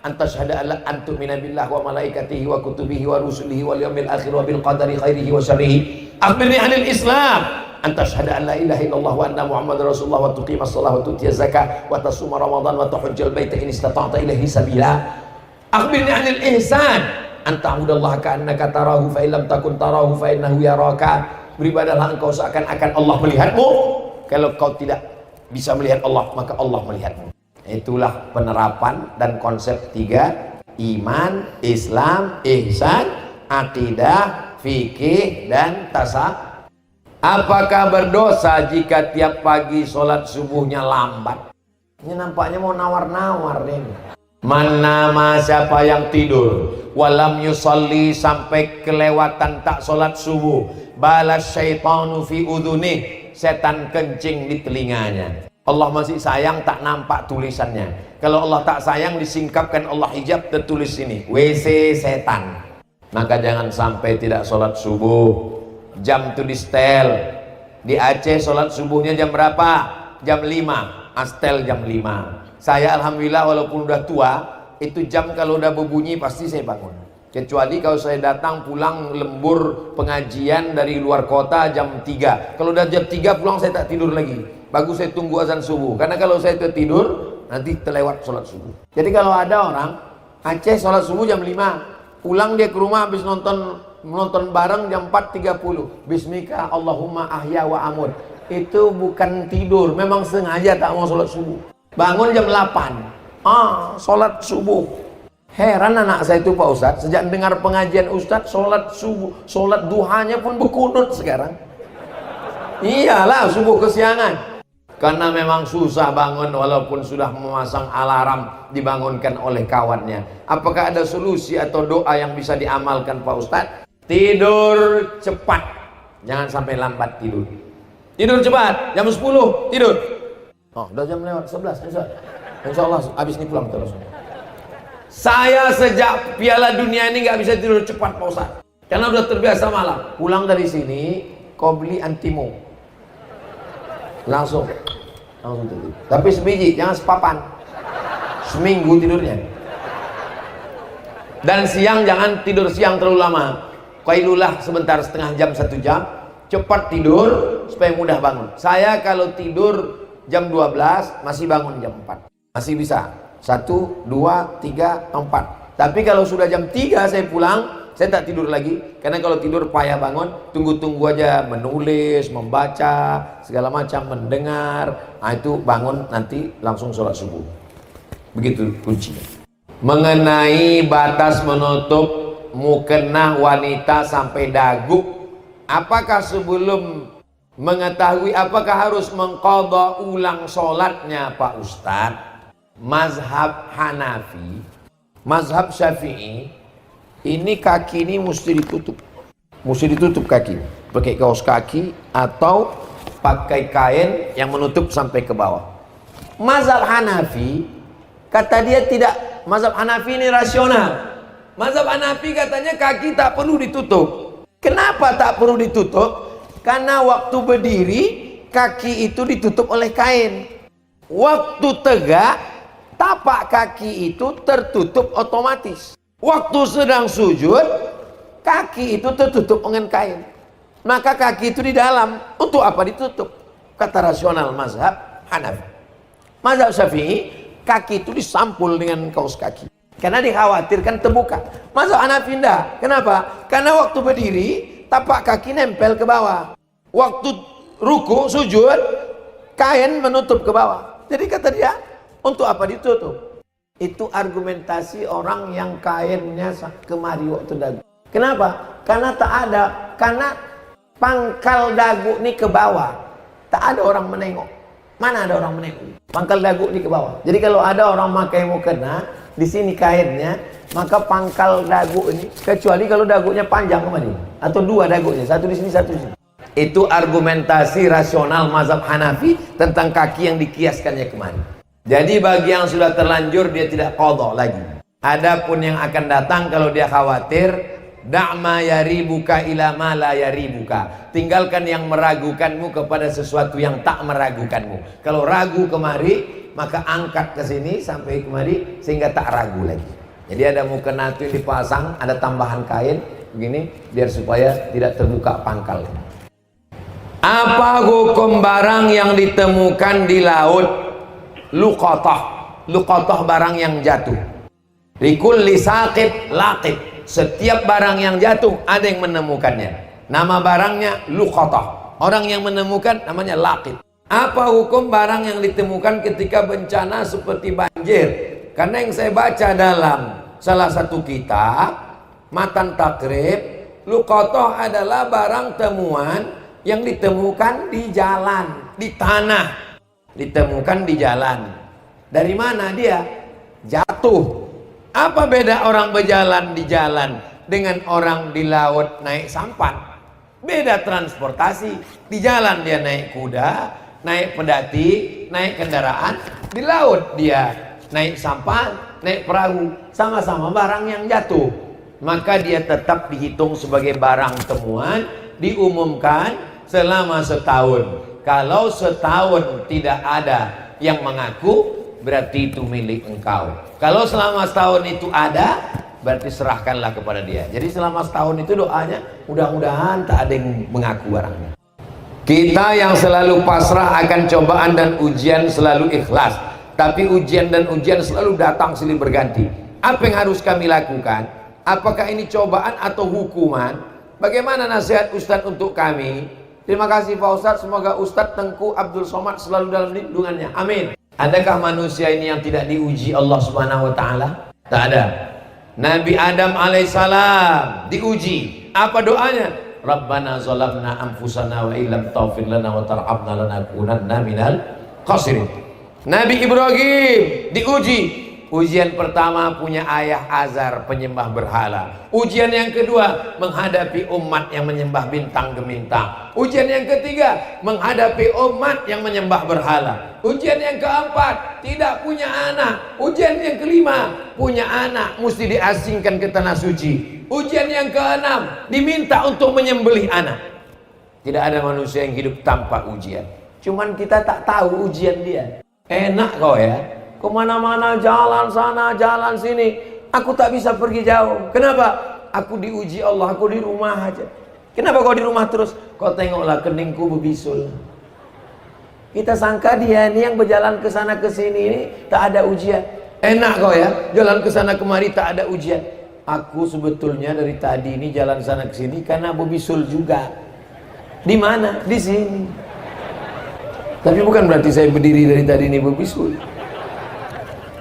antashhada alla antu'mina billahi wa malaikatihi wa kutubihi wa rusulihi wal yawmil akhir wa bil qadari khairihi wa syarrihi. Akhbirni 'anil Islam, antashhada an la ilaha illallah wa anna muhammadar rasulullah wa tuqimas shalah wa tutiyaz zakah wa tasuma ramadan wa tahujjal baita in istata'ta ilaihi sabila. Akhbirni 'anil ihsan, anta'budallaha ka'annaka tarahu fa illam takun tarahu fa innahu yaraka. Beribadahlah engkau seakan-akan Allah melihatmu. Kalau kau tidak bisa melihat Allah, maka Allah melihatmu. Itulah penerapan dan konsep 3: iman, Islam, ihsan, akidah, fikih, dan tasawuf. Apakah berdosa jika tiap pagi sholat subuhnya lambat? Ini nampaknya mau nawar-nawar nih. Mana siapa yang tidur walam yusalli, sampai kelewatan tak sholat subuh, balas syaitanu fi udhunih, setan kencing di telinganya. Allah masih sayang, tak nampak tulisannya. Kalau Allah tak sayang, disingkapkan Allah hijab, tertulis ini WC setan. Maka jangan sampai tidak sholat subuh. Jam itu di setel. Di Aceh sholat subuhnya jam berapa? Jam 5. Astel jam 5. Saya alhamdulillah walaupun udah tua, itu jam kalau udah berbunyi pasti saya bangun. Kecuali kalau saya datang pulang lembur pengajian dari luar kota jam 3. Kalau udah jam 3 pulang saya tak tidur lagi. Bagus saya tunggu azan subuh. Karena kalau saya tertidur nanti terlewat sholat subuh. Jadi kalau ada orang Aceh sholat subuh jam 5, pulang dia ke rumah habis nonton bareng jam 4.30. Bismika Allahumma ahya wa amut. Itu bukan tidur, memang sengaja tak mau sholat subuh. Bangun jam 8, sholat subuh. Heran anak saya itu Pak Ustadz, sejak dengar pengajian Ustadz sholat subuh, sholat duhanya pun berkunut sekarang. Iyalah subuh kesiangan. Karena memang susah bangun walaupun sudah memasang alarm dibangunkan oleh kawannya. Apakah ada solusi atau doa yang bisa diamalkan Pak Ustadz? Tidur cepat, jangan sampai lambat tidur. Tidur cepat, jam 10 tidur. Udah jam lewat 11, insya Allah habis ini pulang terus. Saya sejak Piala Dunia ini nggak bisa tidur cepat Pak Ustadz, karena udah terbiasa malam. Pulang dari sini, kau beli antimo, langsung tidur. Tapi sebiji, jangan sepapan. Seminggu tidurnya. Dan siang jangan tidur siang terlalu lama. Qailulah sebentar, setengah jam, 1 jam. Cepat tidur supaya mudah bangun. Saya kalau tidur jam 12 masih bangun jam 4. Masih bisa. 1, 2, 3, 4. Tapi kalau sudah jam 3 saya pulang, saya tak tidur lagi. Karena kalau tidur payah bangun, tunggu-tunggu aja menulis, membaca, segala macam, mendengar. Itu bangun nanti langsung sholat subuh. Begitu kuncinya. Mengenai batas menutup mukena wanita sampai dagu, apakah sebelum mengetahui apakah harus mengqadha ulang sholatnya Pak Ustadz? Mazhab Hanafi, mazhab Syafi'i, ini kaki ini mesti ditutup kaki, pakai kaos kaki atau pakai kain yang menutup sampai ke bawah. Mazhab Hanafi kata dia tidak. Mazhab Hanafi ini rasional. Mazhab Hanafi katanya kaki tak perlu ditutup. Kenapa tak perlu ditutup? Karena waktu berdiri kaki itu ditutup oleh kain. Waktu tegak tapak kaki itu tertutup otomatis. Waktu sedang sujud kaki itu tertutup dengan kain. Maka kaki itu di dalam. Untuk apa ditutup? Kata rasional mazhab Hanafi. Mazhab Syafi'i, kaki itu disampul dengan kaos kaki. Karena dikhawatirkan terbuka. Mazhab Hanafi enggak. Kenapa? Karena waktu berdiri tapak kaki nempel ke bawah. Waktu ruku, sujud, kain menutup ke bawah. Jadi kata dia, untuk apa ditutup? Itu argumentasi orang yang kainnya kemari waktu dagu. Kenapa? Karena tak ada. Karena pangkal dagu ini ke bawah. Tak ada orang menengok. Mana ada orang menengok? Pangkal dagu ini ke bawah. Jadi kalau ada orang pakai mukena, di sini kainnya, maka pangkal dagu ini, kecuali kalau dagunya panjang kemana? Atau 2 dagunya, satu di sini, satu di sini. Itu argumentasi rasional mazhab Hanafi tentang kaki yang dikiaskannya kemari. Jadi bagi yang sudah terlanjur dia tidak qadha lagi. Adapun yang akan datang kalau dia khawatir, da'ma yaribuka ila ma la yaribuka. Tinggalkan yang meragukanmu kepada sesuatu yang tak meragukanmu. Kalau ragu kemari, maka angkat ke sini sampai kemari sehingga tak ragu lagi. Jadi ada mukena itu yang dipasang, ada tambahan kain begini biar supaya tidak terbuka pangkal. Apa hukum barang yang ditemukan di laut? Luqatah. Luqatah barang yang jatuh. Likulli saqit laqit. Setiap barang yang jatuh ada yang menemukannya. Nama barangnya luqatah. Orang yang menemukan namanya laqit. Apa hukum barang yang ditemukan ketika bencana seperti banjir? Karena yang saya baca dalam salah satu kitab Matan Takrib, luqatah adalah barang temuan yang ditemukan di jalan, di tanah, ditemukan di jalan. Dari mana dia? Jatuh. Apa beda orang berjalan di jalan dengan orang di laut naik sampan? Beda transportasi. Di jalan dia naik kuda, naik pedati, naik kendaraan. Di laut dia naik sampan, naik perahu. Sama-sama barang yang jatuh. Maka dia tetap dihitung sebagai barang temuan, diumumkan selama setahun. Kalau setahun tidak ada yang mengaku, berarti itu milik engkau. Kalau selama setahun itu ada, berarti serahkanlah kepada dia. Jadi selama setahun itu doanya, mudah-mudahan tak ada yang mengaku barangnya. Kita yang selalu pasrah akan cobaan dan ujian selalu ikhlas, tapi ujian dan ujian selalu datang silih berganti. Apa yang harus kami lakukan? Apakah ini cobaan atau hukuman? Bagaimana nasihat Ustadz untuk kami? Terima kasih Pak Ustadz. Semoga Ustadz Tengku Abdul Somad selalu dalam lindungannya. Amin. Adakah manusia ini yang tidak diuji Allah Subhanahu wa taala? Tak ada. Nabi Adam alaihissalam diuji. Apa doanya? Rabbana zalamna anfusana wa illam taghfir lana wa tarhamna lanakunanna minal khasirin. Nabi Ibrahim diuji. Ujian pertama punya ayah Azar penyembah berhala. Ujian yang kedua menghadapi umat yang menyembah bintang gemintang. Ujian yang ketiga menghadapi umat yang menyembah berhala. Ujian yang keempat tidak punya anak. Ujian yang kelima punya anak mesti diasingkan ke tanah suci. Ujian yang keenam diminta untuk menyembelih anak. Tidak ada manusia yang hidup tanpa ujian. Cuman kita tak tahu ujian dia. Enak kau ya, kemana-mana jalan sana jalan sini, aku tak bisa pergi jauh. Kenapa? Aku diuji Allah, aku di rumah aja. Kenapa kau di rumah terus? Kau tengoklah keningku berbisul. Kita sangka dia ini yang berjalan ke sana ke sini ini tak ada ujian. Enak kau ya, jalan ke sana kemari tak ada ujian. Aku sebetulnya dari tadi ini jalan sana ke sini karena berbisul juga. Di mana? Di sini. Tapi bukan berarti saya berdiri dari tadi ini berbisul.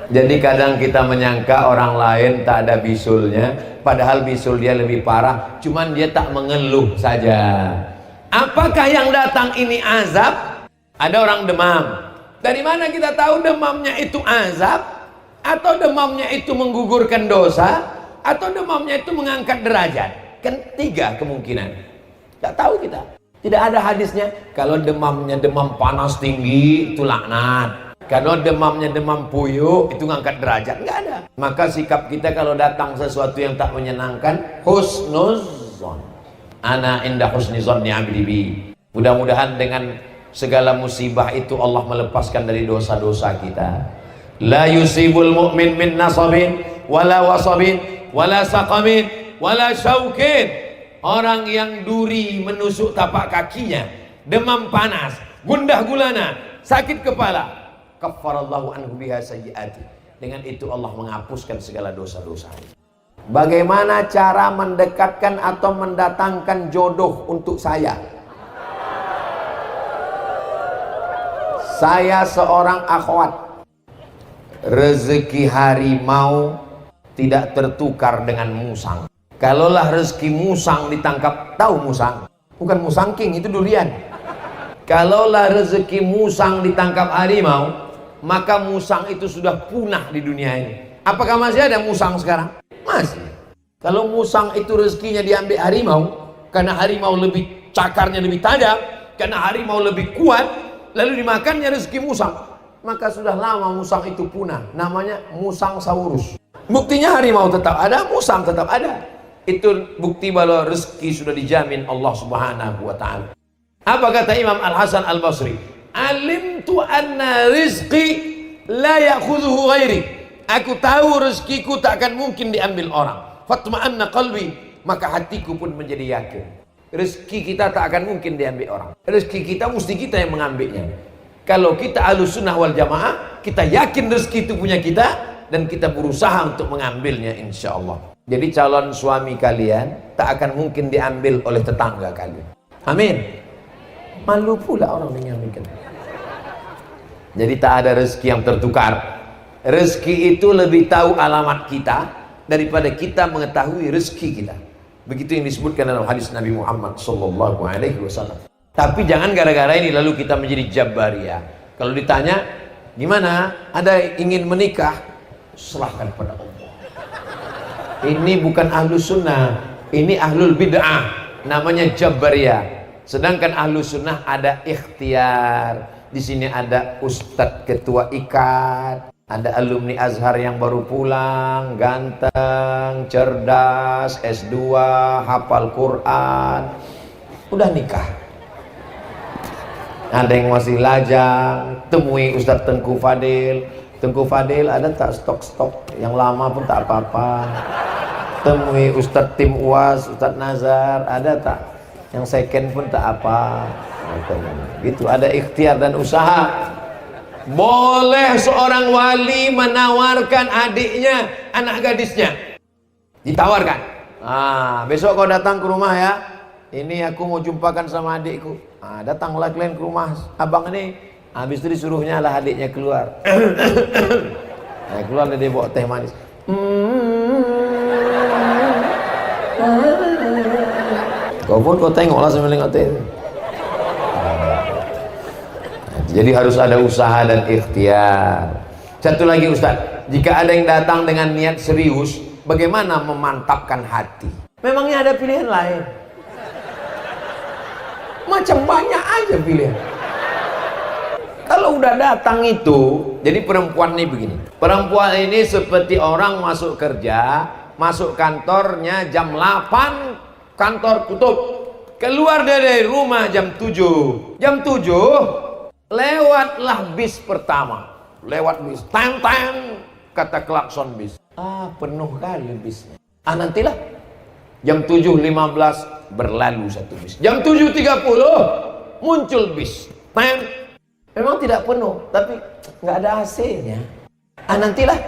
Jadi kadang kita menyangka orang lain tak ada bisulnya, padahal bisul dia lebih parah, cuman dia tak mengeluh saja. Apakah yang datang ini azab? Ada orang demam. Dari mana kita tahu demamnya itu azab? Atau demamnya itu menggugurkan dosa? Atau demamnya itu mengangkat derajat? Kan tiga kemungkinan. Tak tahu kita. Tidak ada hadisnya. Kalau demamnya demam panas tinggi, itu laknat. Kalau demamnya demam puyuh, itu ngangkat derajat. Enggak ada. Maka sikap kita kalau datang sesuatu yang tak menyenangkan, husnuzon. Ana indah husnuzon ni'abdi bi. Mudah-mudahan dengan segala musibah itu Allah melepaskan dari dosa-dosa kita. La yusibul mu'min min nasabin, wala wasabin, wala saqamin, wala syaukin. Orang yang duri menusuk tapak kakinya, demam panas, gundah gulana, sakit kepala, kafarallahu anhu biha sayyiati. Dengan itu Allah menghapuskan segala dosa-dosa. Bagaimana cara mendekatkan atau mendatangkan jodoh untuk saya? Saya seorang akhwat. Rezeki harimau tidak tertukar dengan musang. Kalaulah rezeki musang ditangkap, tahu musang? Bukan musang king, itu durian. Kalaulah rezeki musang ditangkap harimau, maka musang itu sudah punah di dunia ini. Apakah masih ada musang sekarang? Masih. Kalau musang itu rezekinya diambil harimau, karena harimau lebih cakarnya lebih tajam, karena harimau lebih kuat, lalu dimakannya rezeki musang, maka sudah lama musang itu punah. Namanya musang saurus. Buktinya harimau tetap ada, musang tetap ada. Itu bukti bahwa rezeki sudah dijamin Allah Subhanahu wa ta'ala. Apa kata Imam Al-Hasan Al-Basri? Alimtu anna rizqi la ya'khudhuhu ghairi. Aku tahu rezekiku tak akan mungkin diambil orang. Fatma'anna qalbi, maka hatiku pun menjadi yakin. Rezeki kita tak akan mungkin diambil orang. Rezeki kita mesti kita yang mengambilnya. Kalau kita Ahlus Sunnah wal Jamaah, kita yakin rezeki itu punya kita dan kita berusaha untuk mengambilnya insyaallah. Jadi calon suami kalian tak akan mungkin diambil oleh tetangga kalian. Amin. Malu pula orang mengambilkan. Jadi tak ada rezeki yang tertukar. Rezeki itu lebih tahu alamat kita daripada kita mengetahui rezeki kita. Begitu yang disebutkan dalam hadis Nabi Muhammad sallallahu alaihi wasallam. Tapi jangan gara-gara ini lalu kita menjadi Jabbariyah. Kalau ditanya, gimana? Ada ingin menikah? Serahkan pada Allah. Ini bukan Ahlus Sunnah, ini Ahlul Bid'ah, namanya Jabbariyah. Sedangkan Ahlus Sunnah ada ikhtiar. Di sini ada Ustadz Ketua Ikat, ada alumni Azhar yang baru pulang, ganteng, cerdas, S2, hafal Quran, udah nikah. Ada yang masih lajang, temui Ustadz Tengku Fadil. Tengku Fadil, ada tak stok-stok yang lama pun tak apa-apa. Temui Ustadz Tim Uas, Ustadz Nazar, ada tak yang second pun tak apa. Gitu, ada ikhtiar dan usaha. Boleh seorang wali menawarkan adiknya, anak gadisnya, ditawarkan. Besok kau datang ke rumah ya, ini aku mau jumpakan sama adikku. Datanglah kalian ke rumah abang ini. Habis itu disuruhnya lah adiknya keluar. Keluar dia bawa teh manis. Kau pun kau tengoklah sambil tengok teh. Jadi harus ada usaha dan ikhtiar. Satu lagi Ustaz, jika ada yang datang dengan niat serius, bagaimana memantapkan hati? Memangnya ada pilihan lain? Macam banyak aja pilihan. Kalau udah datang itu, jadi perempuan ini begini. Perempuan ini seperti orang masuk kerja, masuk kantornya jam 8, kantor tutup. Keluar dari rumah jam 7. Jam 7 lewatlah bis pertama, lewat bis, tang-tang, kata klakson bis. Penuh kali bisnya. Nantilah jam 7.15 berlalu satu bis. Jam 7.30 muncul bis. Tang. Memang tidak penuh, tapi nggak ada AC-nya. Nantilah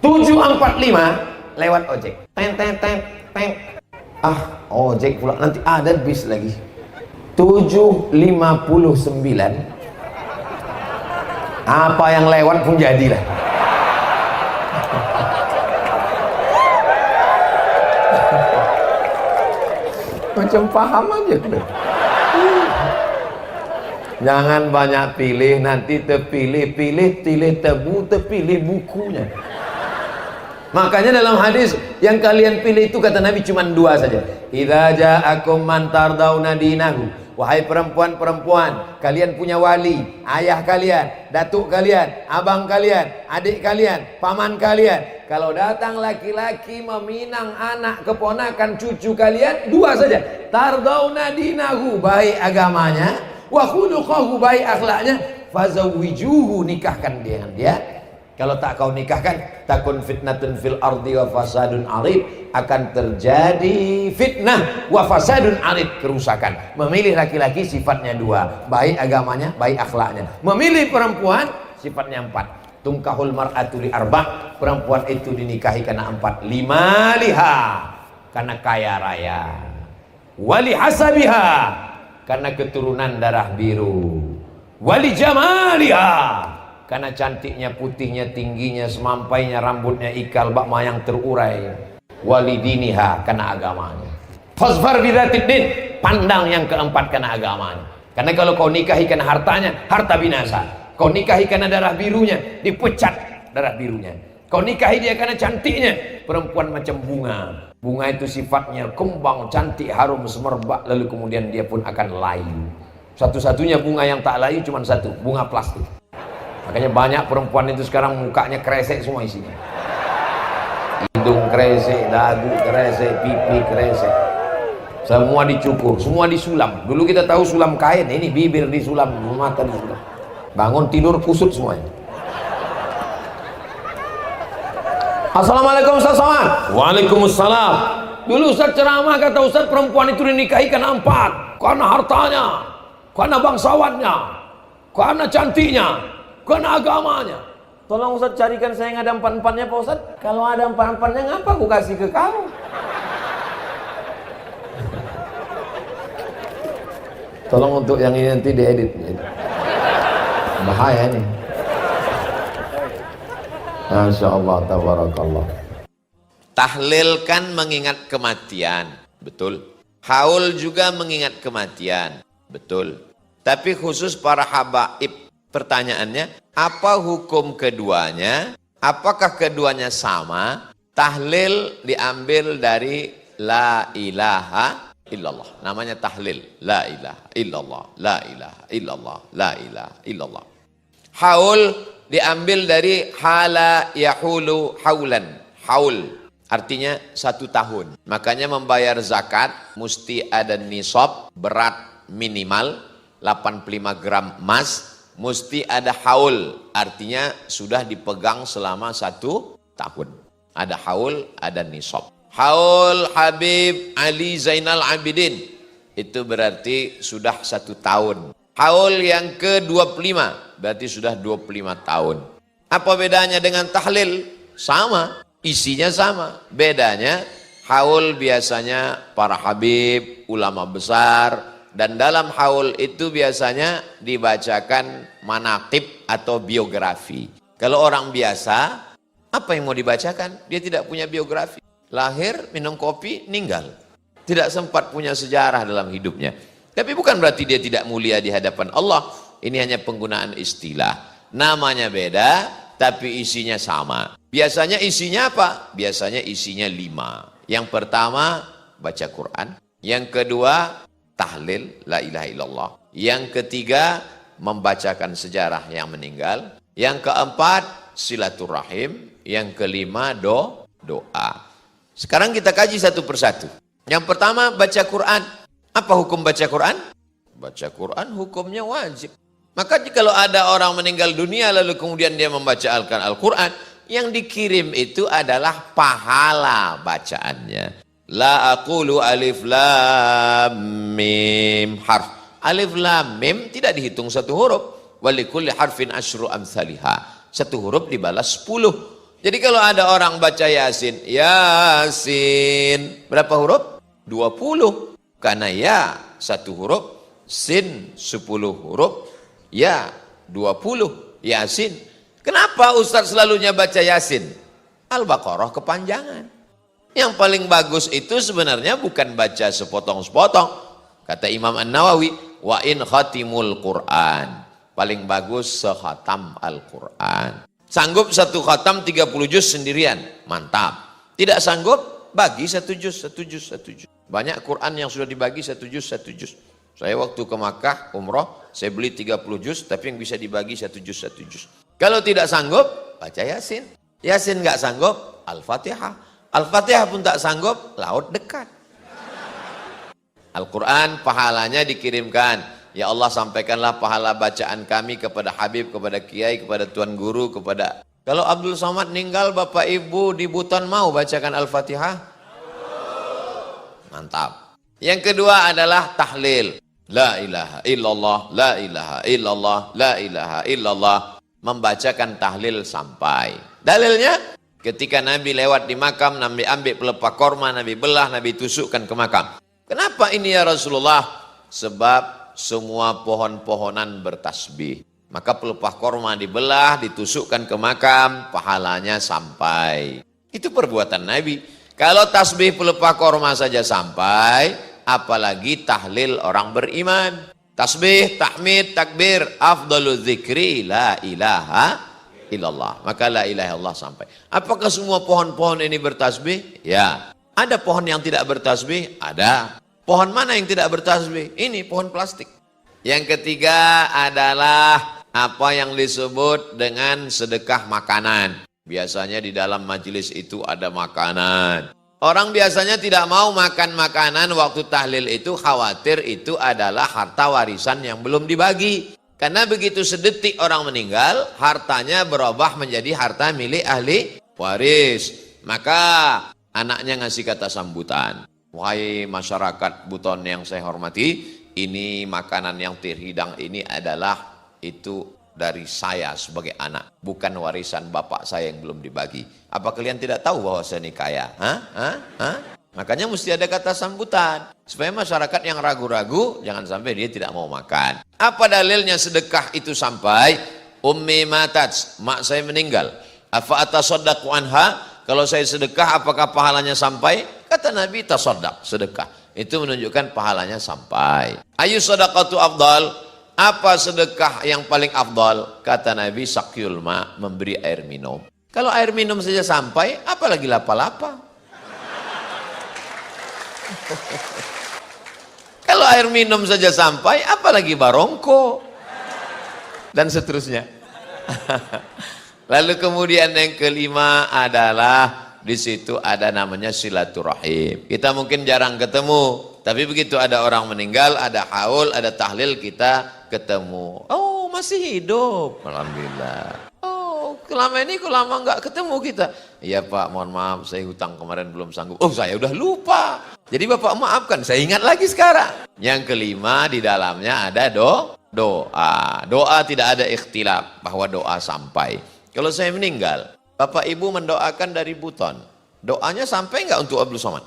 7.45 lewat ojek. Teng teng teng teng. Ojek pula. Nanti ada bis lagi. 7.59. Apa yang lewat pun jadilah. Macam paham aja tuh. Jangan banyak pilih, nanti terpilih-pilih, tebu, terpilih bukunya. Makanya dalam hadis yang kalian pilih itu kata Nabi cuma 2 saja. Idza ja'akum man tardawna dinahu. Wahai perempuan-perempuan, kalian punya wali, ayah kalian, datuk kalian, abang kalian, adik kalian, paman kalian. Kalau datang laki-laki meminang anak, keponakan, cucu kalian, 2 saja. Tardawna dinahu, baik agamanya, wa khuluquhu, baik akhlaknya, fazawwijuhu, nikahkan dengan dia. Kalau tak kau nikahkan, takun fitnatun fil ardi wa fasadun arid, akan terjadi fitnah wa fasadun arid, kerusakan. Memilih laki-laki sifatnya 2, baik agamanya, baik akhlaknya. Memilih perempuan sifatnya 4. Tungkahul mar'atu li arba', perempuan itu dinikahi karena 4. Limaliha, karena kaya raya. Wali hasabiha, karena keturunan darah biru. Wali jamaliha, karena cantiknya, putihnya, tingginya, semampainya, rambutnya ikal, bak mayang terurai. Walidiniha, karena agamanya. Fasfar bidzatid din, pandang yang keempat karena agamanya. Karena kalau kau nikahi karena hartanya, harta binasa. Kau nikahi karena darah birunya, dipecat darah birunya. Kau nikahi dia karena cantiknya, perempuan macam bunga. Bunga itu sifatnya kembang, cantik, harum, semerbak, lalu kemudian dia pun akan layu. Satu-satunya bunga yang tak layu cuma satu, bunga plastik. Makanya banyak perempuan itu sekarang mukanya kresek semua isinya. Hidung kresek, dagu kresek, pipi kresek. Semua dicukur, semua disulam. Dulu kita tahu sulam kain, ini bibir disulam, mata disulam. Bangun tidur kusut semuanya. Assalamualaikum Ustaz Somad. Waalaikumsalam. Dulu Ustaz ceramah, kata Ustaz, perempuan itu dinikahi karena 4. Karena hartanya, karena bangsawannya, karena cantiknya, karena agamanya. Tolong Ustaz carikan saya yang ada 4-4-nya Pak Ustaz. Kalau ada 4-4-nya ngapa aku kasih ke kamu? Tolong untuk yang ini nanti diedit. Bahaya nih. Masya Allah, tabarakallah. Tahlil kan mengingat kematian, betul. Haul juga mengingat kematian, betul. Tapi khusus para habaib, pertanyaannya, apa hukum keduanya? Apakah keduanya sama? Tahlil diambil dari la ilaha illallah. Namanya tahlil, la ilaha illallah, la ilaha illallah, la ilaha illallah. Haul diambil dari hala yahulu haulan. Haul artinya 1 tahun. Makanya membayar zakat mesti ada nisab, berat minimal 85 gram emas, mesti ada haul, artinya sudah dipegang selama 1 tahun. Ada haul, ada nisab. Haul Habib Ali Zainal Abidin, itu berarti sudah 1 tahun. Haul yang ke-25 berarti sudah 25 tahun. Apa bedanya dengan tahlil? Sama, isinya sama. Bedanya haul biasanya para habib, ulama besar, dan dalam haul itu biasanya dibacakan manaqib atau biografi. Kalau orang biasa, apa yang mau dibacakan? Dia tidak punya biografi. Lahir, minum kopi, meninggal. Tidak sempat punya sejarah dalam hidupnya. Tapi bukan berarti dia tidak mulia di hadapan Allah. Ini hanya penggunaan istilah. Namanya beda, tapi isinya sama. Biasanya isinya apa? Biasanya isinya 5. Yang pertama, baca Quran. Yang kedua, tahlil, la ilaha illallah. Yang ketiga, membacakan sejarah yang meninggal. Yang keempat, silaturahim. Yang kelima, doa. Sekarang kita kaji satu persatu. Yang pertama, baca Quran. Apa hukum baca Quran? Baca Quran hukumnya wajib. Maka jika ada orang meninggal dunia lalu kemudian dia membaca Al-Quran, yang dikirim itu adalah pahala bacaannya. La aqulu alif lam mim harf. Alif lam mim tidak dihitung 1 huruf. Walikulli harfin asyru amsalihah. 1 huruf dibalas 10. Jadi kalau ada orang baca Yasin, Yasin berapa huruf? 20. Karena ya 1 huruf, sin 10 huruf, ya 20, Yasin. Kenapa Ustaz selalunya baca Yasin? Al-Baqarah kepanjangan. Yang paling bagus itu sebenarnya bukan baca sepotong-sepotong. Kata Imam An-Nawawi, wa in khatimul Quran. Paling bagus sekhatam Al-Quran. Sanggup 1 khatam 30 juz sendirian, mantap. Tidak sanggup, bagi 1 juz, 1 juz, 1 juz. Banyak Quran yang sudah dibagi 1 juz, 1 juz. Saya waktu ke Makkah umroh, saya beli 30 juz, tapi yang bisa dibagi 1 juz, 1 juz. Kalau tidak sanggup, baca Yasin. Yasin nggak sanggup, Al-Fatihah. Al-Fatihah pun tak sanggup, laut dekat. Al-Quran pahalanya dikirimkan. Ya Allah, sampaikanlah pahala bacaan kami kepada Habib, kepada Kiai, kepada Tuan Guru, kepada... Kalau Abdul Somad meninggal, Bapak Ibu di Buton mau bacakan Al-Fatihah? Mantap. Yang kedua adalah tahlil. La ilaha illallah, la ilaha illallah, la ilaha illallah. Membacakan tahlil sampai. Dalilnya, ketika Nabi lewat di makam, Nabi ambil pelepah korma, Nabi belah, Nabi tusukkan ke makam. Kenapa ini ya Rasulullah? Sebab semua pohon-pohonan bertasbih. Maka pelepah korma dibelah, ditusukkan ke makam, pahalanya sampai. Itu perbuatan Nabi. Kalau tasbih pelepah korma saja sampai, apalagi tahlil orang beriman. Tasbih, tahmid, takbir, afdalu dzikri la ilaha illallah. Maka la ilaha illallah sampai. Apakah semua pohon-pohon ini bertasbih? Ya. Ada pohon yang tidak bertasbih? Ada. Pohon mana yang tidak bertasbih? Ini pohon plastik. Yang ketiga adalah apa yang disebut dengan sedekah makanan. Biasanya di dalam majelis itu ada makanan. Orang biasanya tidak mau makan makanan waktu tahlil itu, khawatir itu adalah harta warisan yang belum dibagi. Karena begitu sedetik orang meninggal, hartanya berubah menjadi harta milik ahli waris. Maka anaknya ngasih kata sambutan. Wahai masyarakat Buton yang saya hormati, ini makanan yang terhidang ini adalah itu dari saya sebagai anak. Bukan warisan bapak saya yang belum dibagi. Apa kalian tidak tahu bahwa saya ini kaya? Makanya mesti ada kata sambutan. Supaya masyarakat yang ragu-ragu, jangan sampai dia tidak mau makan. Apa dalilnya sedekah itu sampai? Ummi matat, mak saya meninggal. Afa atasaddaqu anha? Kalau saya sedekah, apakah pahalanya sampai? Kata Nabi, tasaddaq, sedekah. Itu menunjukkan pahalanya sampai. Ayu sadaqatu afdal? Apa sedekah yang paling afdal? Kata Nabi, sakyul ma, memberi air minum. Kalau air minum saja sampai, apalagi lapa-lapa? Kalau air minum saja sampai, apalagi barongko dan seterusnya. Lalu kemudian yang kelima adalah di situ ada namanya silaturahim. Kita mungkin jarang ketemu, tapi begitu ada orang meninggal, ada haul, ada tahlil, kita ketemu. Oh, masih hidup, alhamdulillah. Oh, selama ini kok lama nggak ketemu kita. Iya Pak, mohon maaf, saya hutang kemarin belum sanggup. Oh, saya udah lupa. Jadi Bapak maafkan, saya ingat lagi sekarang. Yang kelima di dalamnya ada doa. Doa tidak ada ikhtilaf bahwa doa sampai. Kalau saya meninggal, Bapak Ibu mendoakan dari Buton. Doanya sampai enggak untuk Abdul Somad?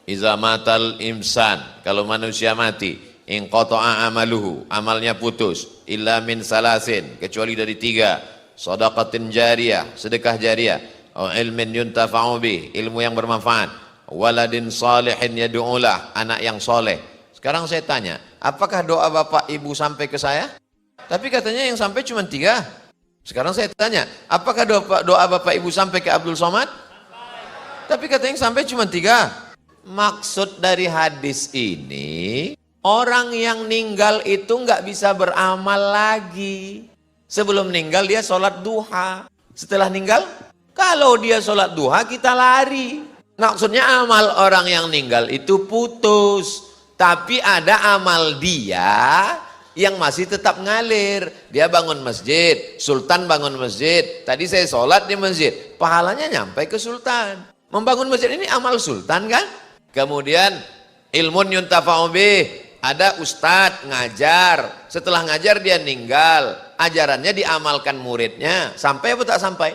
Iza matal imsan, kalau manusia mati, in qata'a amaluhu, amalnya putus, illa min salasin, kecuali dari 3, shadaqatin jariyah, sedekah jariyah, au ilmin yuntafa'u bih, ilmu yang bermanfaat, waladin salihin yad'ulah, anak yang soleh. Sekarang saya tanya, apakah doa Bapak Ibu sampai ke saya? Tapi katanya yang sampai cuma 3. Sekarang saya tanya, apakah doa Bapak Ibu sampai ke Abdul Somad? Tapi katanya yang sampai cuma 3. Maksud dari hadis ini, orang yang meninggal itu nggak bisa beramal lagi. Sebelum meninggal dia sholat duha. Setelah meninggal, kalau dia sholat duha kita lari. Maksudnya amal orang yang meninggal itu putus. Tapi ada amal dia yang masih tetap ngalir. Dia bangun masjid, Sultan bangun masjid. Tadi saya sholat di masjid, pahalanya nyampe ke Sultan. Membangun masjid ini amal Sultan kan? Kemudian ilmun yuntafa'u bih, ada ustadz ngajar, setelah ngajar dia meninggal, ajarannya diamalkan muridnya, sampai apa tak sampai?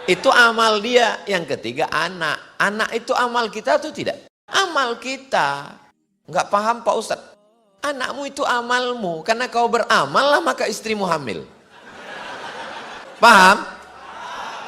Itu amal dia. Yang ketiga anak itu amal kita atau tidak? Amal kita. Enggak paham Pak Ustadz? Anakmu itu amalmu, karena kau beramal lah maka istrimu hamil. Paham?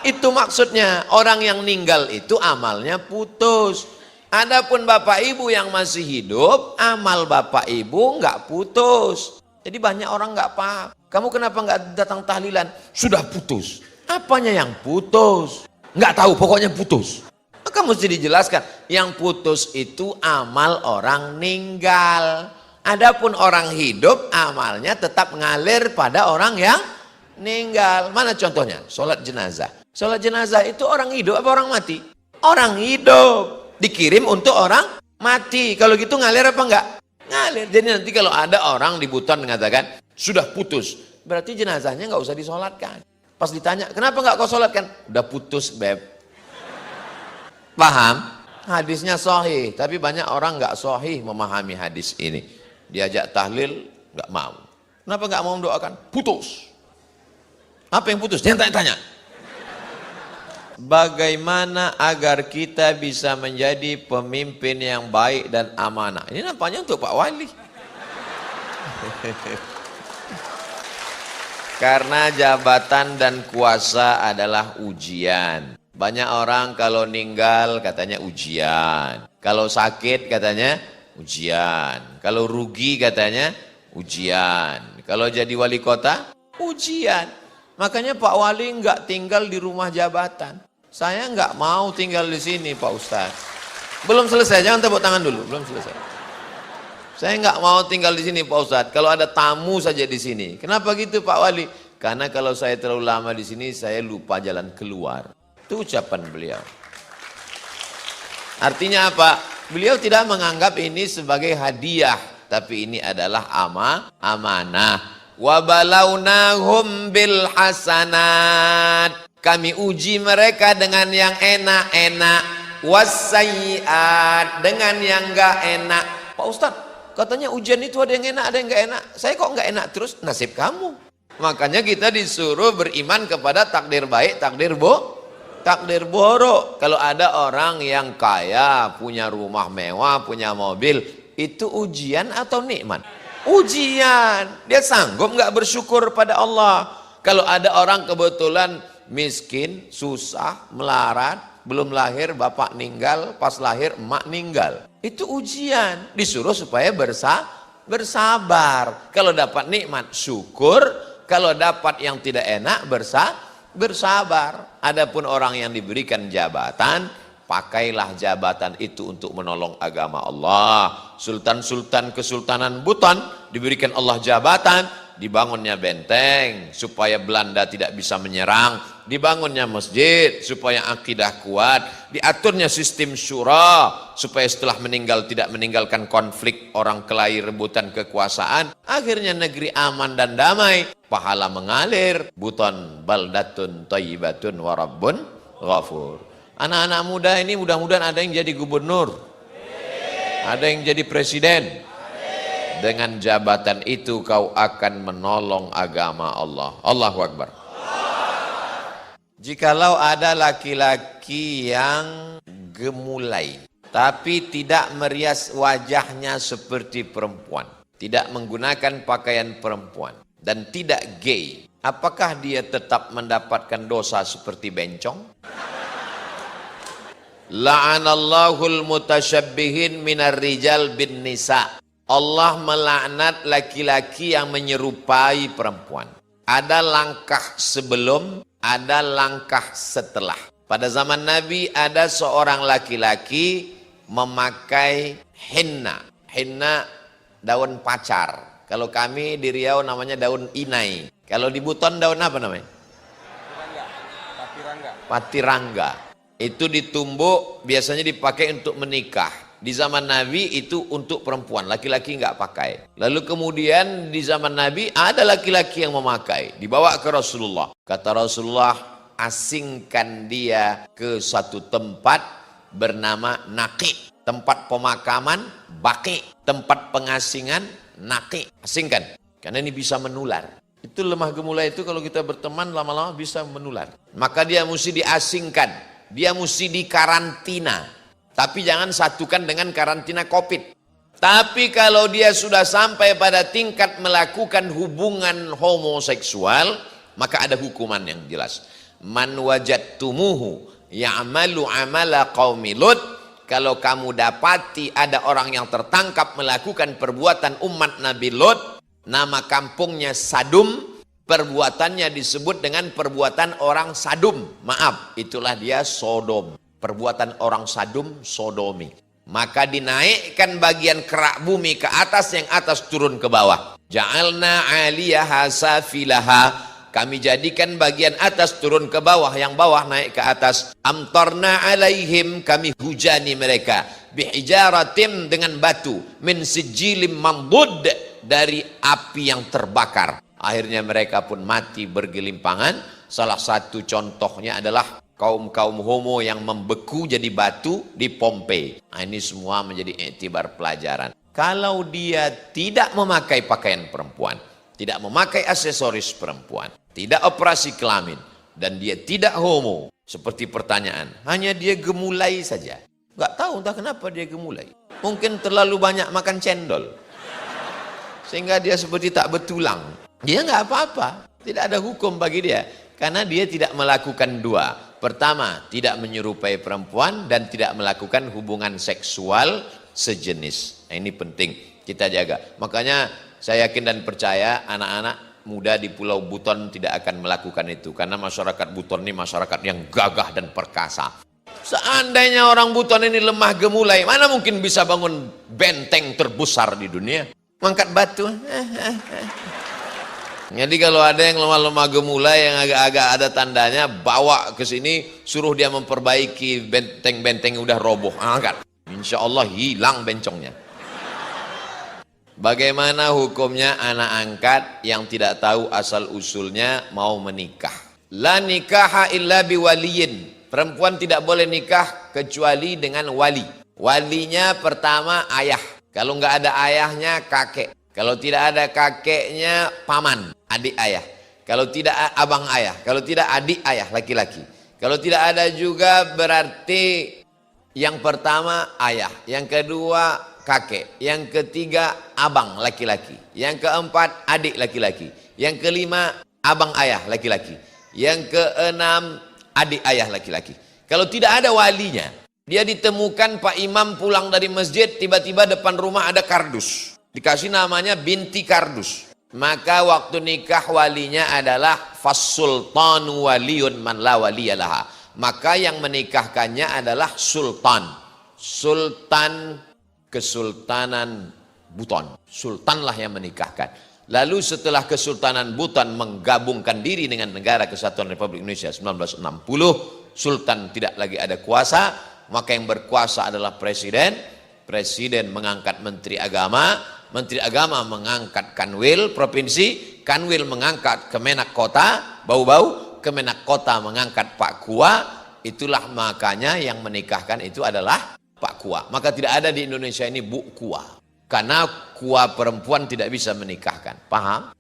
Itu maksudnya, orang yang meninggal itu amalnya putus. Adapun Bapak Ibu yang masih hidup, amal Bapak Ibu nggak putus. Jadi banyak orang nggak paham. Kamu kenapa nggak datang tahlilan? Sudah putus. Apanya yang putus? Nggak tahu, pokoknya putus. Maka mesti dijelaskan, yang putus itu amal orang meninggal. Adapun orang hidup, amalnya tetap ngalir pada orang yang meninggal. Mana contohnya? Sholat jenazah. Sholat jenazah itu orang hidup apa orang mati? Orang hidup. Dikirim untuk orang mati. Kalau gitu ngalir apa enggak? Ngalir. Jadi nanti kalau ada orang di Buton mengatakan sudah putus, berarti jenazahnya nggak usah disolatkan. Pas ditanya, kenapa nggak kau solatkan? Udah putus beb. Paham? Hadisnya sahih, tapi banyak orang nggak sahih memahami hadis ini. Diajak tahlil nggak mau. Kenapa nggak mau mendoakan? Putus. Apa yang putus? Jangan tanya-tanya. Bagaimana agar kita bisa menjadi pemimpin yang baik dan amanah? Ini nampaknya untuk Pak Wali. Karena jabatan dan kuasa adalah ujian. Banyak orang kalau meninggal katanya ujian. Kalau sakit katanya ujian. Kalau rugi katanya ujian. Kalau jadi wali kota, ujian. Makanya Pak Wali enggak tinggal di rumah jabatan. Saya enggak mau tinggal di sini Pak Ustadz. Belum selesai, jangan tepuk tangan dulu, belum selesai. Saya enggak mau tinggal di sini Pak Ustadz. Kalau ada tamu saja di sini. Kenapa gitu Pak Wali? Karena kalau saya terlalu lama di sini, saya lupa jalan keluar. Itu ucapan beliau. Artinya apa? Beliau tidak menganggap ini sebagai hadiah, tapi ini adalah amanah. Wa balawnahum bil hasanat. Kami uji mereka dengan yang enak-enak, wassayiat, dengan yang enggak enak. Pak Ustadz, katanya ujian itu ada yang enak, ada yang enggak enak. Saya kok enggak enak terus? Nasib kamu. Makanya kita disuruh beriman kepada takdir baik, takdir buruk. Kalau ada orang yang kaya, punya rumah mewah, punya mobil, itu ujian atau nikmat? Ujian. Dia sanggup nggak bersyukur pada Allah. Kalau ada orang kebetulan miskin, susah, melarat, belum lahir bapak meninggal, pas lahir emak meninggal, itu ujian. Disuruh supaya bersabar. Kalau dapat nikmat syukur, kalau dapat yang tidak enak bersabar. Adapun orang yang diberikan jabatan, pakailah jabatan itu untuk menolong agama Allah. Sultan-sultan Kesultanan Buton diberikan Allah jabatan, dibangunnya benteng supaya Belanda tidak bisa menyerang, dibangunnya masjid supaya akidah kuat, diaturnya sistem syura supaya setelah meninggal tidak meninggalkan konflik orang kelahi rebutan kekuasaan. Akhirnya negeri aman dan damai, pahala mengalir. Buton baldatun thayyibatun wa rabbun ghafur. Anak-anak muda ini mudah-mudahan ada yang jadi gubernur, ada yang jadi presiden. Dengan jabatan itu kau akan menolong agama Allah. Allahu Akbar. Jikalau ada laki-laki yang gemulai, tapi tidak merias wajahnya seperti perempuan, tidak menggunakan pakaian perempuan, dan tidak gay, apakah dia tetap mendapatkan dosa seperti bencong? La'anallahul mutasyabbihin minar rijal bin nisa. Allah melaknat laki-laki yang menyerupai perempuan. Ada langkah sebelum, ada langkah setelah. Pada zaman Nabi ada seorang laki-laki memakai henna. Henna daun pacar. Kalau kami di Riau namanya daun inai. Kalau di Buton daun apa namanya? Patirangga. Itu ditumbuk, biasanya dipakai untuk menikah. Di zaman Nabi itu untuk perempuan, laki-laki nggak pakai. Lalu kemudian di zaman Nabi ada laki-laki yang memakai, dibawa ke Rasulullah. Kata Rasulullah, asingkan dia ke satu tempat bernama Naqi, tempat pemakaman Baqi, tempat pengasingan Naqi. Asingkan, karena ini bisa menular. Itu lemah gemulai itu kalau kita berteman lama-lama bisa menular. Maka dia mesti diasingkan, dia mesti dikarantina. Tapi jangan satukan dengan karantina COVID. Tapi kalau dia sudah sampai pada tingkat melakukan hubungan homoseksual, maka ada hukuman yang jelas. Man wajadtumuhu ya'malu amala qaumi Lut. Kalau kamu dapati ada orang yang tertangkap melakukan perbuatan umat Nabi Lut, nama kampungnya Sadum, perbuatannya disebut dengan perbuatan orang Sadum. Maaf, itulah dia Sodom. Perbuatan orang Sadum, sodomi. Maka dinaikkan bagian kerak bumi ke atas, yang atas turun ke bawah. Ja'alna 'aliyaha safilaha. Kami jadikan bagian atas turun ke bawah, yang bawah naik ke atas. Amtarna 'alaihim, kami hujani mereka. Bihijaratim, dengan batu. Min sijjilim mandud, dari api yang terbakar. Akhirnya mereka pun mati bergelimpangan. Salah satu contohnya adalah kaum-kaum homo yang membeku jadi batu di Pompei. Nah, ini semua menjadi iktibar pelajaran. Kalau dia tidak memakai pakaian perempuan, tidak memakai aksesoris perempuan, tidak operasi kelamin, dan dia tidak homo, seperti pertanyaan, hanya dia gemulai saja. Nggak tahu entah kenapa dia gemulai. Mungkin terlalu banyak makan cendol, sehingga dia seperti tak bertulang. Dia nggak apa-apa, tidak ada hukum bagi dia, karena dia tidak melakukan dua. Pertama, tidak menyerupai perempuan dan tidak melakukan hubungan seksual sejenis. Nah, ini penting kita jaga. Makanya saya yakin dan percaya anak-anak muda di Pulau Buton tidak akan melakukan itu. Karena masyarakat Buton ini masyarakat yang gagah dan perkasa. Seandainya orang Buton ini lemah gemulai, mana mungkin bisa bangun benteng terbesar di dunia? Mengangkat batu. Jadi kalau ada yang lemah-lemah gemulai yang agak-agak ada tandanya, bawa ke sini, suruh dia memperbaiki benteng-benteng yang udah roboh, angkat. Insya Allah hilang bencongnya. Bagaimana hukumnya anak angkat yang tidak tahu asal usulnya mau menikah? La nikaha illa biwaliyin. Perempuan tidak boleh nikah kecuali dengan wali. Walinya pertama ayah. Kalau nggak ada ayahnya kakek. Kalau tidak ada kakeknya paman, adik ayah. Kalau tidak abang ayah. Kalau tidak adik ayah laki-laki. Kalau tidak ada juga berarti yang pertama ayah. Yang kedua kakek. Yang ketiga abang laki-laki. Yang keempat adik laki-laki. Yang kelima abang ayah laki-laki. Yang keenam adik ayah laki-laki. Kalau tidak ada walinya, dia ditemukan Pak Imam pulang dari masjid, tiba-tiba depan rumah ada kardus. Dikasih namanya binti kardus. Maka waktu nikah walinya adalah fassultanu waliyun man la waliyalaha. Maka yang menikahkannya adalah sultan. Sultan Kesultanan Buton. Sultanlah yang menikahkan. Lalu setelah Kesultanan Buton menggabungkan diri dengan Negara Kesatuan Republik Indonesia 1960, Sultan tidak lagi ada kuasa, maka yang berkuasa adalah Presiden. Presiden mengangkat Menteri Agama, Menteri Agama mengangkat Kanwil Provinsi, Kanwil mengangkat Kemenak Kota, bau-bau, Kemenak Kota mengangkat Pak Kua. Itulah makanya yang menikahkan itu adalah Pak Kua. Maka tidak ada di Indonesia ini Bu Kua. Karena kua perempuan tidak bisa menikahkan. Paham?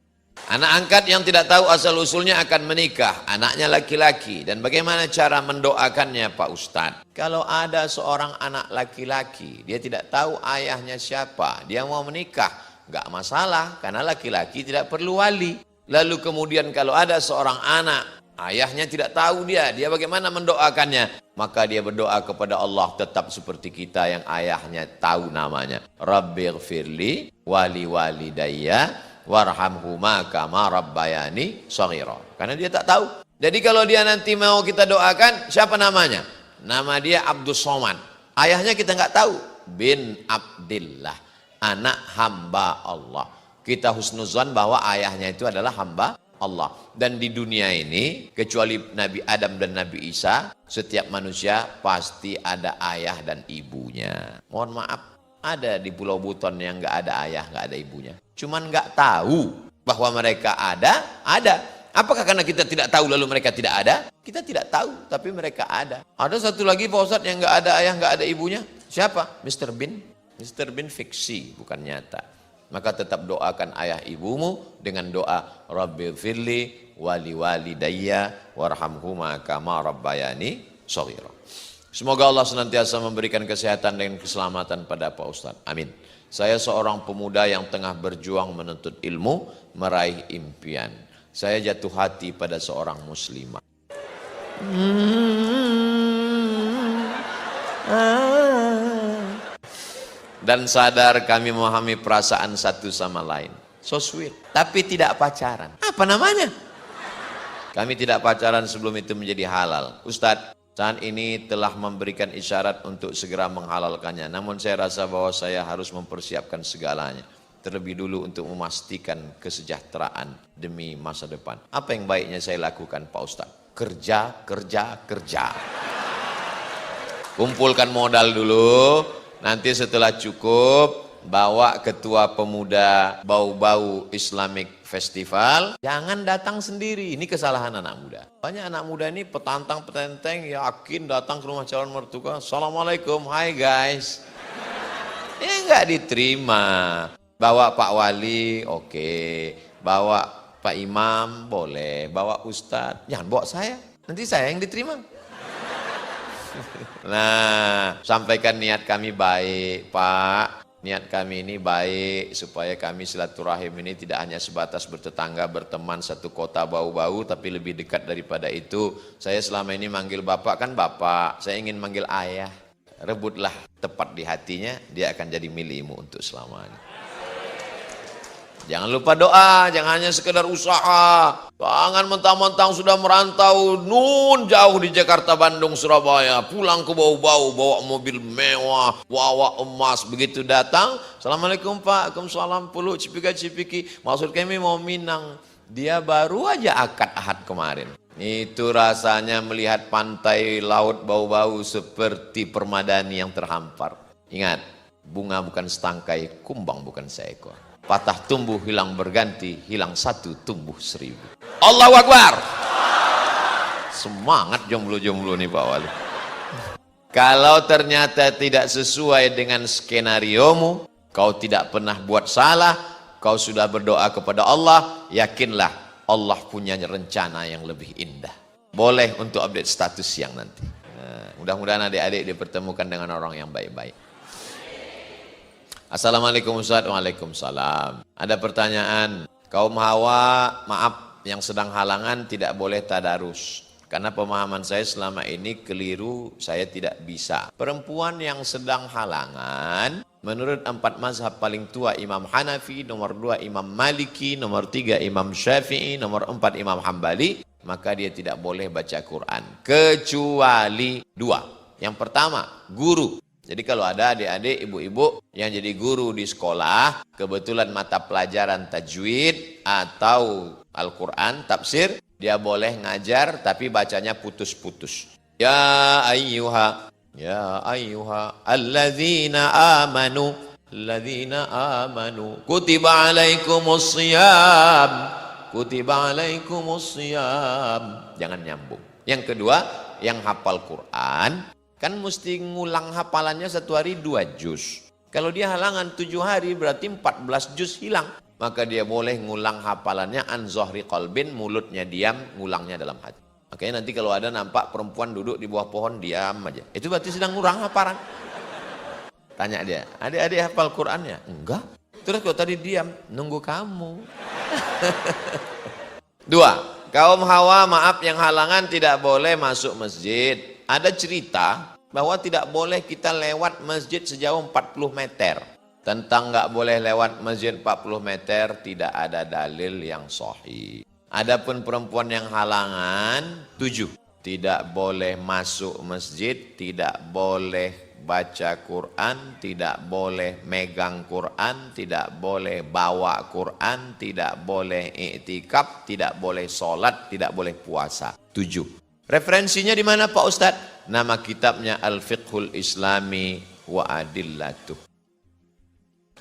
Anak angkat yang tidak tahu asal-usulnya akan menikah. Anaknya laki-laki. Dan bagaimana cara mendoakannya Pak Ustadz? Kalau ada seorang anak laki-laki, dia tidak tahu ayahnya siapa. Dia mau menikah. Nggak masalah. Karena laki-laki tidak perlu wali. Lalu kemudian kalau ada seorang anak, ayahnya tidak tahu dia bagaimana mendoakannya? Maka dia berdoa kepada Allah tetap seperti kita yang ayahnya tahu namanya. Rabbighfirli wali walidayya warhamhuma kama rabbayani shaghira. Karena dia tak tahu. Jadi kalau dia nanti mau kita doakan, siapa namanya? Nama dia Abdus Somad. Ayahnya kita nggak tahu. Bin Abdillah, anak hamba Allah. Kita husnuzan bahwa ayahnya itu adalah hamba Allah. Dan di dunia ini, kecuali Nabi Adam dan Nabi Isa, setiap manusia pasti ada ayah dan ibunya. Mohon maaf, ada di Pulau Buton yang nggak ada ayah, nggak ada ibunya. Cuman nggak tahu bahwa mereka ada. Apakah karena kita tidak tahu lalu mereka tidak ada? Kita tidak tahu, tapi mereka ada. Ada satu lagi Pak Ustadz yang nggak ada ayah, nggak ada ibunya. Siapa? Mr. Bean. Mr. Bean fiksi, bukan nyata. Maka tetap doakan ayah ibumu dengan doa Rabbighfirli wali walidayya warhamhuma kama rabbayani shaghira. Semoga Allah senantiasa memberikan kesehatan dan keselamatan pada Pak Ustadz. Amin. Saya seorang pemuda yang tengah berjuang menuntut ilmu, meraih impian. Saya jatuh hati pada seorang muslimah. Dan sadar kami memahami perasaan satu sama lain. So sweet. Tapi tidak pacaran. Apa namanya? Kami tidak pacaran sebelum itu menjadi halal. Ustadz, saat ini telah memberikan isyarat untuk segera menghalalkannya. Namun saya rasa bahwa saya harus mempersiapkan segalanya. Terlebih dulu untuk memastikan kesejahteraan demi masa depan. Apa yang baiknya saya lakukan Pak Ustadz? Kerja. Kumpulkan modal dulu. Nanti setelah cukup, bawa ketua pemuda bau-bau Islamic Festival. Jangan datang sendiri, ini kesalahan anak muda. Banyak anak muda ini petantang-petenteng, yakin datang ke rumah calon mertua. Assalamualaikum, hai guys. Ini enggak diterima. Bawa Pak Wali, oke. Bawa Pak Imam, boleh. Bawa Ustadz, jangan bawa saya. Nanti saya yang diterima. Nah, sampaikan niat kami baik, Pak. Niat kami ini baik supaya kami silaturahim ini tidak hanya sebatas bertetangga, berteman satu kota bau-bau, tapi lebih dekat daripada itu. Saya selama ini manggil Bapak kan Bapak, saya ingin manggil Ayah. Rebutlah tepat di hatinya, dia akan jadi milikmu untuk selamanya. Jangan lupa doa, jangan hanya sekedar usaha. Jangan mentang-mentang sudah merantau nun jauh di Jakarta, Bandung, Surabaya. Pulang ke bau-bau, bawa mobil mewah, bawa emas. Begitu datang, Assalamualaikum Pak, Waalaikumsalam, puluh cipika-cipiki. Maksud kami mau Minang. Dia baru aja akad ahad kemarin. Itu rasanya melihat pantai laut bau-bau seperti permadani yang terhampar. Ingat, bunga bukan setangkai, kumbang bukan seekor. Patah tumbuh hilang berganti, hilang satu tumbuh seribu. Allahu Akbar. Semangat jomblo-jomblo nih Pak Wali. Kalau ternyata tidak sesuai dengan skenariomu, kau tidak pernah buat salah, kau sudah berdoa kepada Allah, yakinlah Allah punya rencana yang lebih indah. Boleh untuk update status siang nanti. Nah, mudah-mudahan adik-adik dipertemukan dengan orang yang baik-baik. Assalamualaikum Ustaz. Waalaikumsalam. Ada pertanyaan, kaum Hawa, maaf, yang sedang halangan tidak boleh tadarus. Karena pemahaman saya selama ini keliru, saya tidak bisa. Perempuan yang sedang halangan, menurut 4 mazhab paling tua Imam Hanafi, nomor 2 Imam Maliki, nomor 3 Imam Syafi'i, nomor 4 Imam Hambali, maka dia tidak boleh baca Quran. Kecuali 2. Yang pertama, guru. Jadi kalau ada adik-adik, ibu-ibu yang jadi guru di sekolah, kebetulan mata pelajaran tajwid atau Al-Quran, tafsir, dia boleh ngajar tapi bacanya putus-putus. Ya ayyuha alladzina amanu kutiba alaikumus siyam. Jangan nyambung. Yang kedua, yang hafal Quran kan mesti ngulang hafalannya 1 hari 2 juz. Kalau dia halangan 7 hari berarti 14 juz hilang. Maka dia boleh ngulang hafalannya an zohri qalbin, mulutnya diam, ngulangnya dalam hati. Makanya nanti kalau ada nampak perempuan duduk di bawah pohon, diam aja. Itu berarti sedang ngurang hafalan. Tanya dia, adik-adik hafal Qurannya? Enggak. Terus kok tadi diam? Nunggu kamu. 2. Kaum Hawa, maaf, yang halangan tidak boleh masuk masjid. Ada cerita bahwa tidak boleh kita lewat masjid sejauh 40 meter. Tentang nggak boleh lewat masjid 40 meter tidak ada dalil yang sahih. Adapun perempuan yang halangan 7. Tidak boleh masuk masjid, tidak boleh baca Quran, tidak boleh megang Quran, tidak boleh bawa Quran, tidak boleh iktikaf, tidak boleh sholat, tidak boleh puasa. 7. Referensinya di mana Pak Ustadz? Nama kitabnya Al-Fiqhul Islami wa Adillatuh.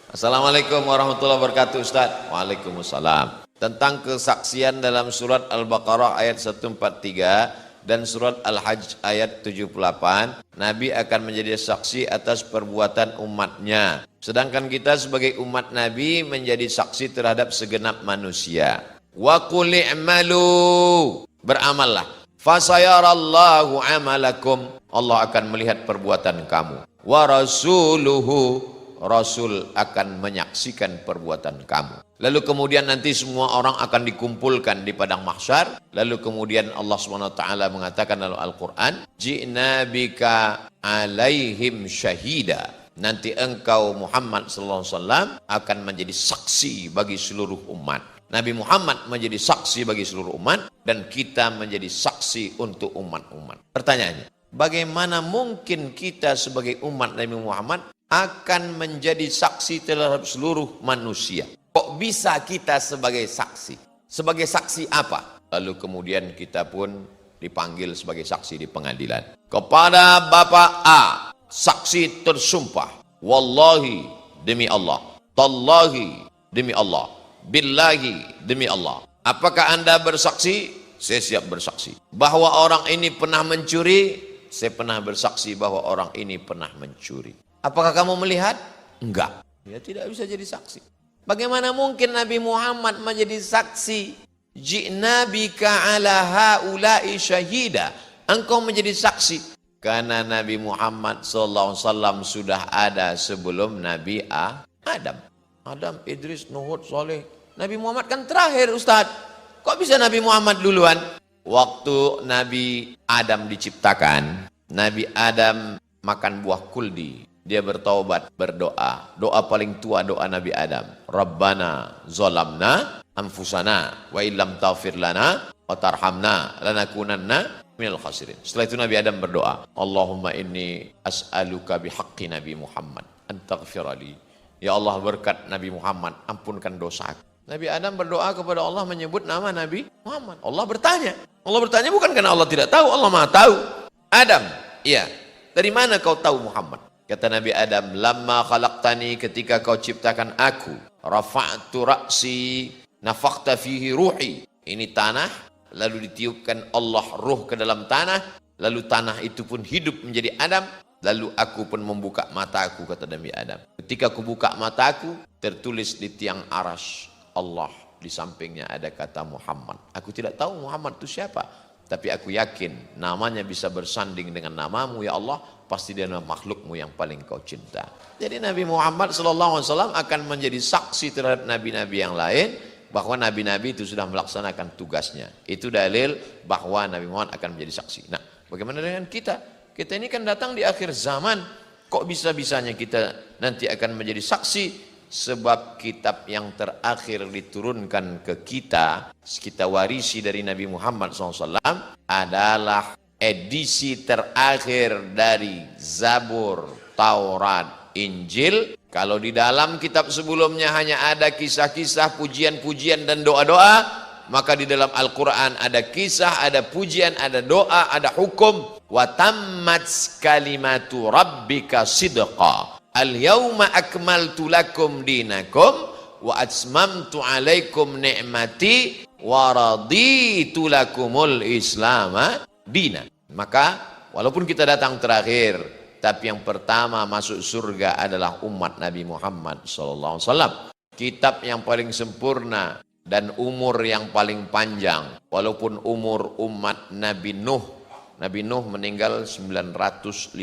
Assalamualaikum warahmatullahi wabarakatuh Ustaz. Waalaikumsalam. Tentang kesaksian dalam surat Al-Baqarah ayat 143 dan surat Al-Hajj ayat 78, Nabi akan menjadi saksi atas perbuatan umatnya. Sedangkan kita sebagai umat Nabi menjadi saksi terhadap segenap manusia. Wa qul i'malu, beramallah. Fasayarallahu amalakum, Allah akan melihat perbuatan kamu. Wa rasuluhu, Rasul akan menyaksikan perbuatan kamu. Lalu kemudian nanti semua orang akan dikumpulkan di padang mahsyar. Lalu kemudian Allah SWT mengatakan dalam Al-Quran, Ji'na bika alaihim syahida. Nanti engkau Muhammad SAW akan menjadi saksi bagi seluruh umat. Nabi Muhammad menjadi saksi bagi seluruh umat dan kita menjadi saksi untuk umat-umat. Pertanyaannya, bagaimana mungkin kita sebagai umat Nabi Muhammad akan menjadi saksi terhadap seluruh manusia? Kok bisa kita sebagai saksi? Sebagai saksi apa? Lalu kemudian kita pun dipanggil sebagai saksi di pengadilan. Kepada Bapak A, saksi tersumpah, wallahi demi Allah, tallahi demi Allah, billahi demi Allah. Apakah Anda bersaksi? Saya siap bersaksi. Bahwa orang ini pernah mencuri? Saya pernah bersaksi bahwa orang ini pernah mencuri. Apakah kamu melihat? Enggak. Ya tidak bisa jadi saksi. Bagaimana mungkin Nabi Muhammad menjadi saksi? Ji'na bika ala haula'i syahida. Engkau menjadi saksi. Karena Nabi Muhammad SAW sudah ada sebelum Nabi Adam. Adam, Idris, Nuh, Saleh. Nabi Muhammad kan terakhir Ustaz. Kok bisa Nabi Muhammad duluan? Waktu Nabi Adam diciptakan, Nabi Adam makan buah kuldi. Dia bertaubat, berdoa. Doa paling tua doa Nabi Adam. Rabbana zolamna anfusana wa illam taghfir lana wa tarhamna lanakunanna minal khasirin. Setelah itu Nabi Adam berdoa, Allahumma inni as'aluka bihaqqi Nabi Muhammad antaghfirali. Ya Allah, berkat Nabi Muhammad, ampunkan dosa aku. Nabi Adam berdoa kepada Allah menyebut nama Nabi Muhammad. Allah bertanya. Allah bertanya bukan karena Allah tidak tahu, Allah Maha tahu. Adam, iya. Dari mana kau tahu Muhammad? Kata Nabi Adam, lamma khalaqtani, ketika kau ciptakan aku, rafa'tu ra'si, nafakhta fihi ruhi. Ini tanah, lalu ditiupkan Allah ruh ke dalam tanah, lalu tanah itu pun hidup menjadi Adam, lalu aku pun membuka mataku, kata Nabi Adam. Ketika aku buka mataku, tertulis di tiang arash Allah, di sampingnya ada kata Muhammad. Aku tidak tahu Muhammad itu siapa, tapi aku yakin namanya bisa bersanding dengan namamu ya Allah, pasti dia adalah makhlukmu yang paling kau cinta. Jadi Nabi Muhammad SAW akan menjadi saksi terhadap nabi-nabi yang lain, bahwa nabi-nabi itu sudah melaksanakan tugasnya. Itu dalil bahwa Nabi Muhammad akan menjadi saksi. Nah, bagaimana dengan kita? Kita ini kan datang di akhir zaman, kok bisa-bisanya kita nanti akan menjadi saksi? Sebab kitab yang terakhir diturunkan ke kita warisi dari Nabi Muhammad SAW, adalah edisi terakhir dari Zabur, Taurat, Injil. Kalau di dalam kitab sebelumnya hanya ada kisah-kisah, pujian-pujian dan doa-doa, maka di dalam Al-Quran ada kisah, ada pujian, ada doa, ada hukum. Wa tammat kalimatu rabbika sidqa. Al-yawma akmaltu lakum dinakum wa atmamtu alaikum ni'mati wa raditu lakumul islama dina. Maka walaupun kita datang terakhir, tapi yang pertama masuk surga adalah umat Nabi Muhammad SAW. Kitab yang paling sempurna dan umur yang paling panjang. Walaupun umur umat Nabi Nuh meninggal 950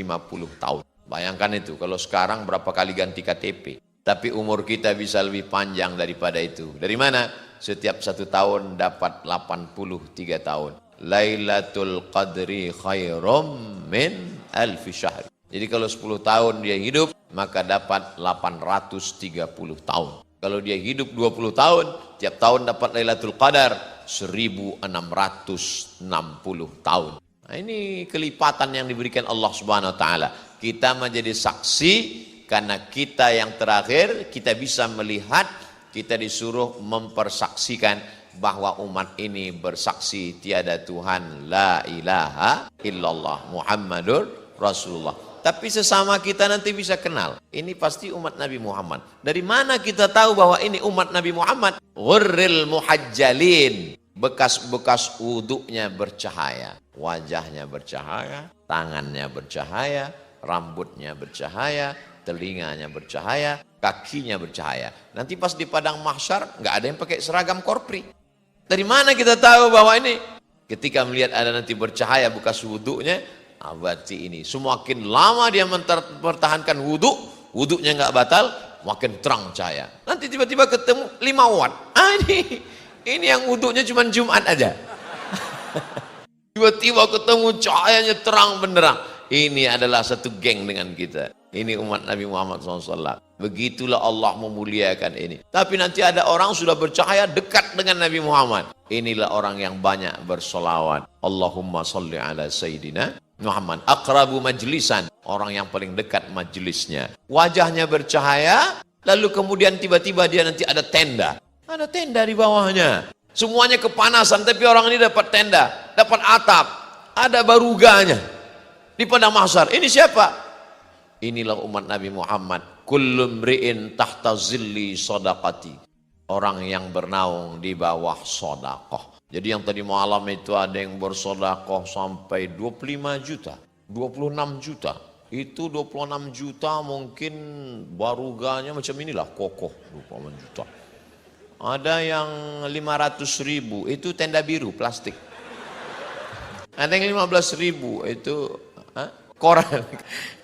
tahun. Bayangkan itu, kalau sekarang berapa kali ganti KTP. Tapi umur kita bisa lebih panjang daripada itu. Dari mana? Setiap 1 tahun dapat 83 tahun. Lailatul Qadri khairum min alfi syahr. Jadi kalau 10 tahun dia hidup, maka dapat 830 tahun. Kalau dia hidup 20 tahun, tiap tahun dapat Lailatul Qadar 1660 tahun. Nah, ini kelipatan yang diberikan Allah Subhanahu wa taala. Kita menjadi saksi karena kita yang terakhir, kita bisa melihat, kita disuruh mempersaksikan bahwa umat ini bersaksi tiada Tuhan, la ilaha illallah, Muhammadur Rasulullah. Tapi sesama kita nanti bisa kenal, ini pasti umat Nabi Muhammad. Dari mana kita tahu bahwa ini umat Nabi Muhammad? Ghurril muhajjalin, bekas-bekas wuduknya bercahaya, wajahnya bercahaya, tangannya bercahaya, rambutnya bercahaya, telinganya bercahaya, kakinya bercahaya. Nanti pas di padang mahsyar nggak ada yang pakai seragam korpri. Dari mana kita tahu bahwa ini? Ketika melihat ada nanti bercahaya bekas wuduknya, berarti ini. Semakin lama dia mempertahankan wuduknya nggak batal, makin terang cahaya. Nanti tiba-tiba ketemu 5 watt. Ini yang wuduknya cuma Jumat aja. Tiba-tiba ketemu cahayanya terang benderang. Ini adalah satu geng dengan kita. Ini umat Nabi Muhammad SAW. Begitulah Allah memuliakan ini. Tapi nanti ada orang sudah bercahaya dekat dengan Nabi Muhammad. Inilah orang yang banyak bersolawat. Allahumma salli ala Sayyidina Muhammad. Aqrabu majlisan. Orang yang paling dekat majlisnya. Wajahnya bercahaya. Lalu kemudian tiba-tiba dia nanti ada tenda. Ada tenda di bawahnya. Semuanya kepanasan. Tapi orang ini dapat tenda. Dapat atap. Ada baruganya. Di padang mahsyar. Ini siapa? Inilah umat Nabi Muhammad. Kullu mri'in tahta zilli sadaqati. Orang yang bernaung di bawah sedekah. Jadi yang tadi malam itu ada yang bersedekah sampai 25 juta, 26 juta. Itu 26 juta mungkin baruganya macam inilah, kokoh 26 juta. Ada yang 500.000, itu tenda biru plastik. Ada yang 15.000, itu koran.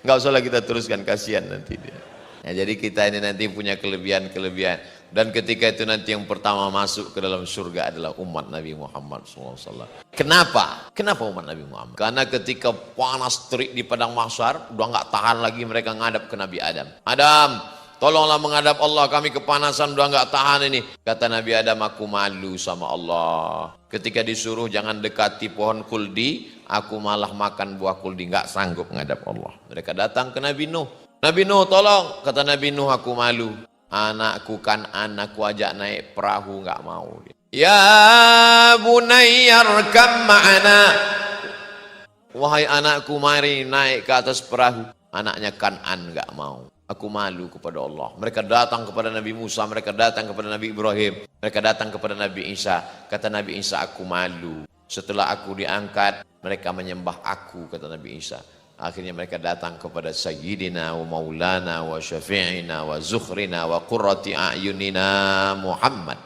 Nggak usah lah kita teruskan, kasihan nanti dia. Ya, jadi kita ini nanti punya kelebihan-kelebihan. Dan ketika itu nanti yang pertama masuk ke dalam surga adalah umat Nabi Muhammad SAW. Kenapa? Kenapa umat Nabi Muhammad? Karena ketika panas terik di padang mahsyar, udah nggak tahan lagi mereka ngadap ke Nabi Adam. Adam, tolonglah menghadap Allah, kami kepanasan, udah nggak tahan ini. Kata Nabi Adam, aku malu sama Allah. Ketika disuruh jangan dekati pohon kuldi, aku malah makan buah kuldi, nggak sanggup menghadap Allah. Mereka datang ke Nabi Nuh. Nabi Nuh, tolong. Kata Nabi Nuh, aku malu. Anakku kan anakku ajak naik perahu, nggak mau. Ya bunayyarkam ma'ana. Wahai anakku, mari naik ke atas perahu. Anaknya Kan'an nggak mau. Aku malu kepada Allah. Mereka datang kepada Nabi Musa, mereka datang kepada Nabi Ibrahim, mereka datang kepada Nabi Isa. Kata Nabi Isa, aku malu. Setelah aku diangkat, mereka menyembah aku, kata Nabi Isa. Akhirnya mereka datang kepada Sayyidina wa Maulana wa Syafi'ina wa Zukhrina wa Qurrati A'yunina Muhammad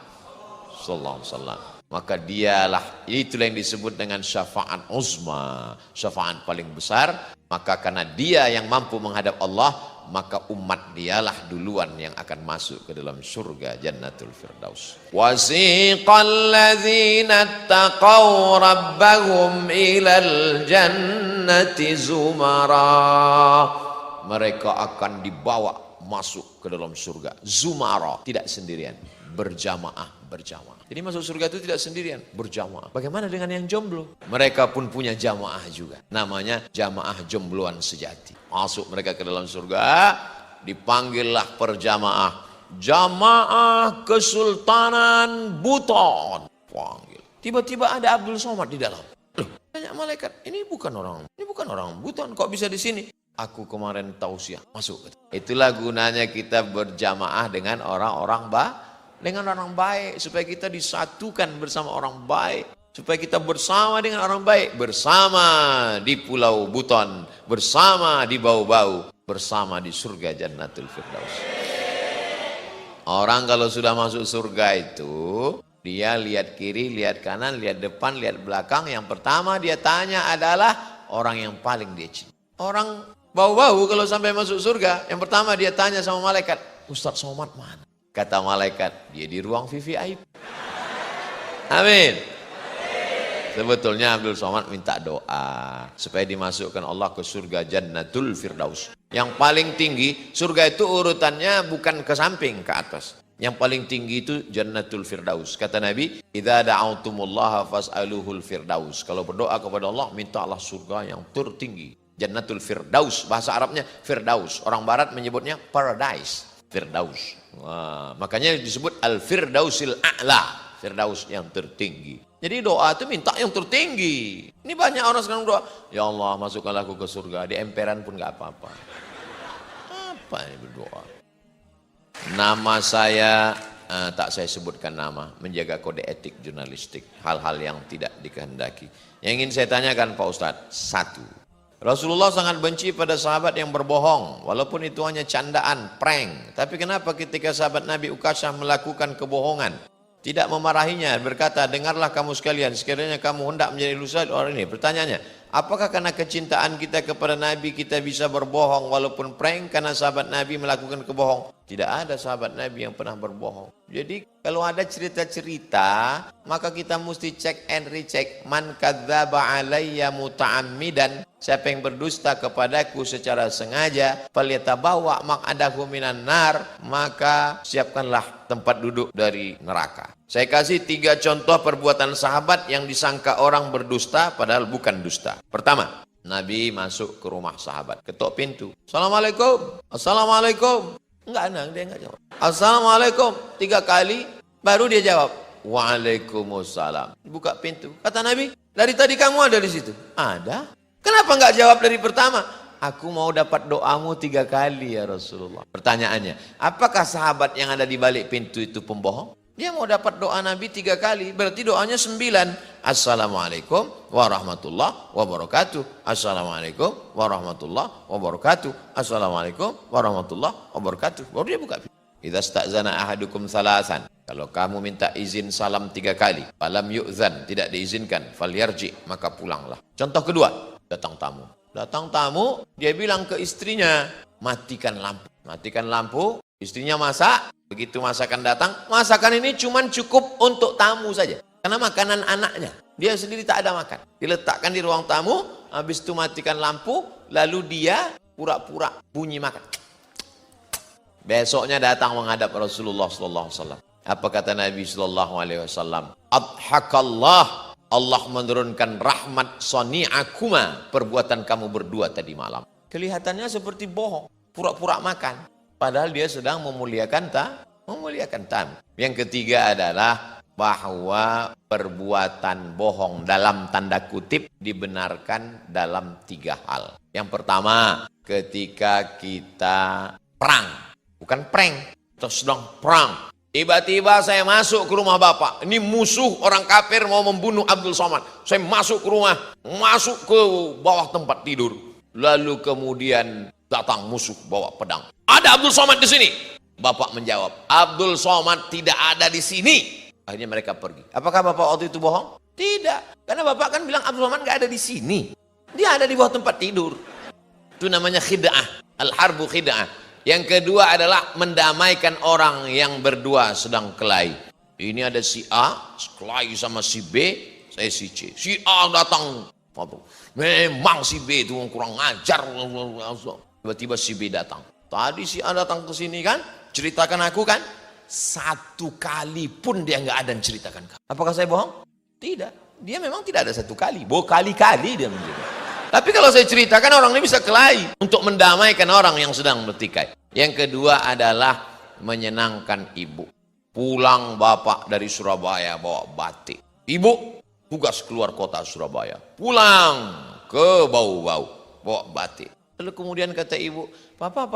sallallahu alaihi wasallam. Maka dialah, itulah yang disebut dengan syafaat uzma, syafaat paling besar. Maka karena dia yang mampu menghadap Allah, maka umat dialah duluan yang akan masuk ke dalam surga Jannatul Firdaus. Wasiqal ladzina taqaw rabbahum ilal jannati zumara. Mereka akan dibawa masuk ke dalam surga zumara, tidak sendirian, berjamaah. Jadi masuk surga itu tidak sendirian, berjamaah. Bagaimana dengan yang jomblo? Mereka pun punya jamaah juga. Namanya jamaah jombloan sejati. Masuk mereka ke dalam surga, dipanggillah perjamaah. Jamaah Kesultanan Buton. Panggil. Tiba-tiba ada Abdul Somad di dalam. Loh, tanya malaikat, ini bukan orang Buton, kok bisa di sini? Aku kemarin tausiah, masuk. Itulah gunanya kita berjamaah dengan orang-orang baik, supaya kita disatukan bersama orang baik, supaya kita bersama dengan orang baik, bersama di Pulau Buton, bersama di Bau-Bau, bersama di surga Jannatul Firdaus. Orang kalau sudah masuk surga itu, dia lihat kiri, lihat kanan, lihat depan, lihat belakang. Yang pertama dia tanya adalah orang yang paling dia cinta. Orang Bau-Bau kalau sampai masuk surga, yang pertama dia tanya sama malaikat, Ustadz Somad mana? Kata malaikat, dia di ruang VVIP. Amin. Sebetulnya Abdul Somad minta doa supaya dimasukkan Allah ke surga Jannatul Firdaus. Yang paling tinggi, surga itu urutannya bukan ke samping, ke atas. Yang paling tinggi itu Jannatul Firdaus. Kata Nabi, idza da'autumullaha fas'aluhul firdaus. Kalau berdoa kepada Allah, mintalah surga yang tertinggi. Jannatul Firdaus, bahasa Arabnya Firdaus. Orang Barat menyebutnya paradise. Firdaus. Wah, makanya disebut Al-Firdausil A'la, Firdaus yang tertinggi. Jadi doa itu minta yang tertinggi. Ini banyak orang sekarang doa, ya Allah masukkanlah aku ke surga, di emperan pun gak apa-apa. Apa ini berdoa? Nama saya, tak saya sebutkan nama, menjaga kode etik jurnalistik, hal-hal yang tidak dikehendaki. Yang ingin saya tanyakan Pak Ustadz, satu, Rasulullah sangat benci pada sahabat yang berbohong, walaupun itu hanya candaan, prank. Tapi kenapa ketika sahabat Nabi Ukasyah melakukan kebohongan, tidak memarahinya, berkata, dengarlah kamu sekalian, sekiranya kamu hendak menjadi lusa orang ini. Pertanyaannya, apakah karena kecintaan kita kepada Nabi kita bisa berbohong walaupun prank karena sahabat Nabi melakukan kebohong? Tidak ada sahabat Nabi yang pernah berbohong. Jadi kalau ada cerita-cerita, maka kita mesti cek and recheck. Man kadzdzaba alayya muta'ammidan, siapa yang berdusta kepadaku secara sengaja, falyatabawa maq'adahu minan nar, maka siapkanlah tempat duduk dari neraka. Saya kasih 3 contoh perbuatan sahabat yang disangka orang berdusta padahal bukan dusta. Pertama, Nabi masuk ke rumah sahabat, ketok pintu. Assalamualaikum, assalamualaikum. Dia enggak jawab. Assalamualaikum 3 kali, baru dia jawab. Waalaikumsalam. Buka pintu. Kata Nabi, dari tadi kamu ada di situ? Ada. Kenapa enggak jawab dari pertama? Aku mau dapat doamu 3 kali ya Rasulullah. Pertanyaannya, apakah sahabat yang ada di balik pintu itu pembohong? Dia mau dapat doa Nabi 3 kali, berarti doanya 9. Assalamualaikum warahmatullahi wabarakatuh. Assalamualaikum warahmatullahi wabarakatuh. Assalamualaikum warahmatullahi wabarakatuh. Baru dia buka pintu. Idza sta'zana ahadukum salasan. Kalau kamu minta izin salam 3 kali, falam yu'zan, tidak diizinkan, falyarji, maka pulanglah. Contoh kedua, datang tamu. Datang tamu, dia bilang ke istrinya, matikan lampu. Matikan lampu, istrinya masak. Begitu masakan datang, masakan ini cuma cukup untuk tamu saja. Karena makanan anaknya, dia sendiri tak ada makan. Diletakkan di ruang tamu, habis itu matikan lampu, lalu dia pura-pura bunyi makan. Besoknya datang menghadap Rasulullah SAW. Apa kata Nabi SAW? Adhakallah, Allah menurunkan rahmat soni'akuma, perbuatan kamu berdua tadi malam. Kelihatannya seperti bohong, pura-pura makan. Padahal dia sedang memuliakan tamu. Yang ketiga adalah bahwa perbuatan bohong dalam tanda kutip dibenarkan dalam 3 hal. Yang pertama, ketika kita perang, bukan prank, kita sedang perang. Tiba-tiba saya masuk ke rumah bapak, ini musuh orang kafir mau membunuh Abdul Somad. Saya masuk ke rumah, masuk ke bawah tempat tidur. Lalu kemudian datang musuh bawa pedang. Ada Abdul Somad di sini. Bapak menjawab, Abdul Somad tidak ada di sini. Akhirnya mereka pergi. Apakah bapak waktu itu bohong? Tidak, karena bapak kan bilang Abdul Somad nggak ada di sini. Dia ada di bawah tempat tidur. Itu namanya khid'ah, al-harbu khid'ah. Yang kedua adalah mendamaikan orang yang berdua sedang kelahi. Ini ada si A, kelahi sama si B, saya si C. Si A datang, memang si B itu kurang ngajar. Tiba-tiba si B datang. Tadi si A datang ke sini kan, ceritakan aku kan. Satu kali pun dia nggak ada yang ceritakan. Apakah saya bohong? Tidak. Dia memang tidak ada satu kali. Berkali-kali dia menjadi. Tapi kalau saya ceritakan orang ini bisa kelahi. Untuk mendamaikan orang yang sedang bertikai. Yang kedua adalah menyenangkan ibu. Pulang bapak dari Surabaya bawa batik. Ibu tugas keluar kota Surabaya. Pulang ke bau-bau bawa batik. Lalu kemudian kata ibu, papa,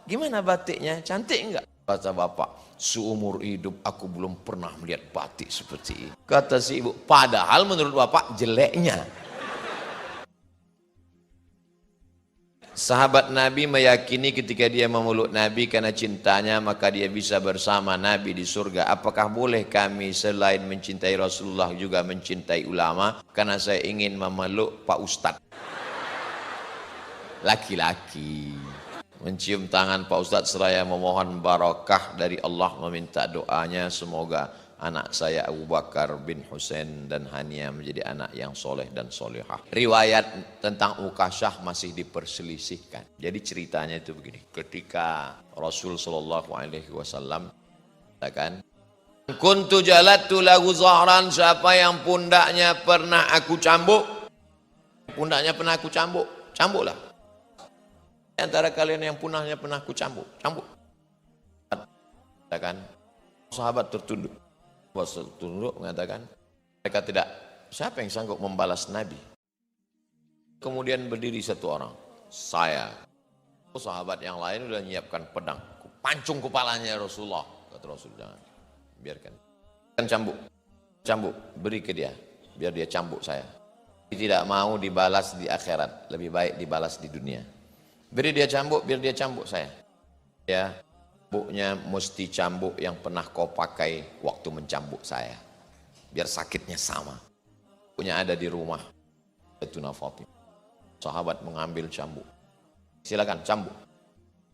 gimana batiknya? Cantik enggak? Kata bapak, seumur hidup aku belum pernah melihat batik seperti ini. Kata si ibu, padahal menurut bapak jeleknya. Sahabat Nabi meyakini ketika dia memeluk Nabi karena cintanya maka dia bisa bersama Nabi di surga. Apakah boleh kami selain mencintai Rasulullah juga mencintai ulama? Karena saya ingin memeluk Pak Ustadz. Laki-laki mencium tangan Pak Ustadz seraya memohon barakah dari Allah, meminta doanya semoga anak saya Abu Bakar bin Husain dan Hania menjadi anak yang soleh dan solehah. Riwayat tentang Ukasyah masih diperselisihkan. Jadi ceritanya itu begini. Ketika Rasul Shallallahu Alaihi Wasallam katakan, kuntu jalatu lahu zahran, siapa yang pundaknya pernah aku cambuk, pundaknya pernah aku cambuk, cambuklah. Antara kalian yang punahnya pernah aku cambuk. Katakan, sahabat tertunduk. Tertunduk mengatakan, mereka tidak, siapa yang sanggup membalas Nabi? Kemudian berdiri satu orang, saya. Sahabat yang lain sudah menyiapkan pedang. Pancung kepalanya Rasulullah. Kata Rasul, jangan, biarkan. Kan cambuk, beri ke dia, biar dia cambuk saya. Tidak mau dibalas di akhirat, lebih baik dibalas di dunia. Beri dia cambuk, biar dia cambuk saya. Ya, cambuknya mesti cambuk yang pernah kau pakai waktu mencambuk saya. Biar sakitnya sama. Punya ada di rumah. Sayyidatuna Fatimah. Sahabat mengambil cambuk. Silakan cambuk.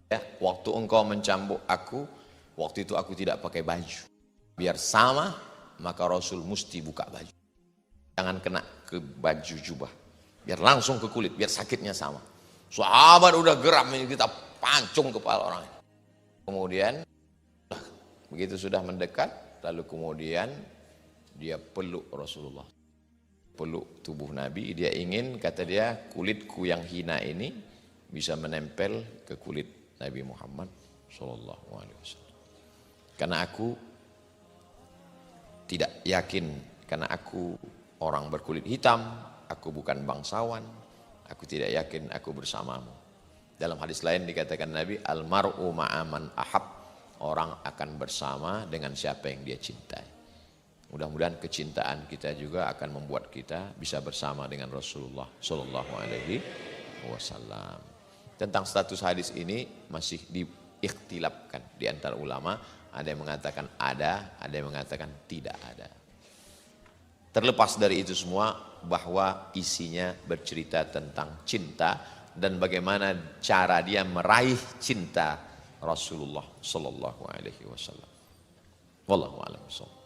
Ya, waktu engkau mencambuk aku, waktu itu aku tidak pakai baju. Biar sama, maka Rasul mesti buka baju. Jangan kena ke baju jubah. Biar langsung ke kulit, biar sakitnya sama. Sahabat udah geram, kita pancung kepala orang. Kemudian begitu sudah mendekat, lalu kemudian dia peluk Rasulullah, peluk tubuh Nabi. Dia ingin, kata dia, kulitku yang hina ini bisa menempel ke kulit Nabi Muhammad Sallallahu Alaihi Wasallam. Karena aku tidak yakin, karena aku orang berkulit hitam, aku bukan bangsawan. Aku tidak yakin aku bersamamu. Dalam hadis lain dikatakan Nabi, almar'u ma'aman ahab. Orang akan bersama dengan siapa yang dia cintai. Mudah-mudahan kecintaan kita juga akan membuat kita bisa bersama dengan Rasulullah Sallallahu Alaihi Wasallam. Tentang status hadis ini masih diikhtilafkan di antara ulama. Ada yang mengatakan ada yang mengatakan tidak ada. Terlepas dari itu semua, bahwa isinya bercerita tentang cinta dan bagaimana cara dia meraih cinta Rasulullah Sallallahu Alaihi Wasallam. Wallahu a'lam bishawab.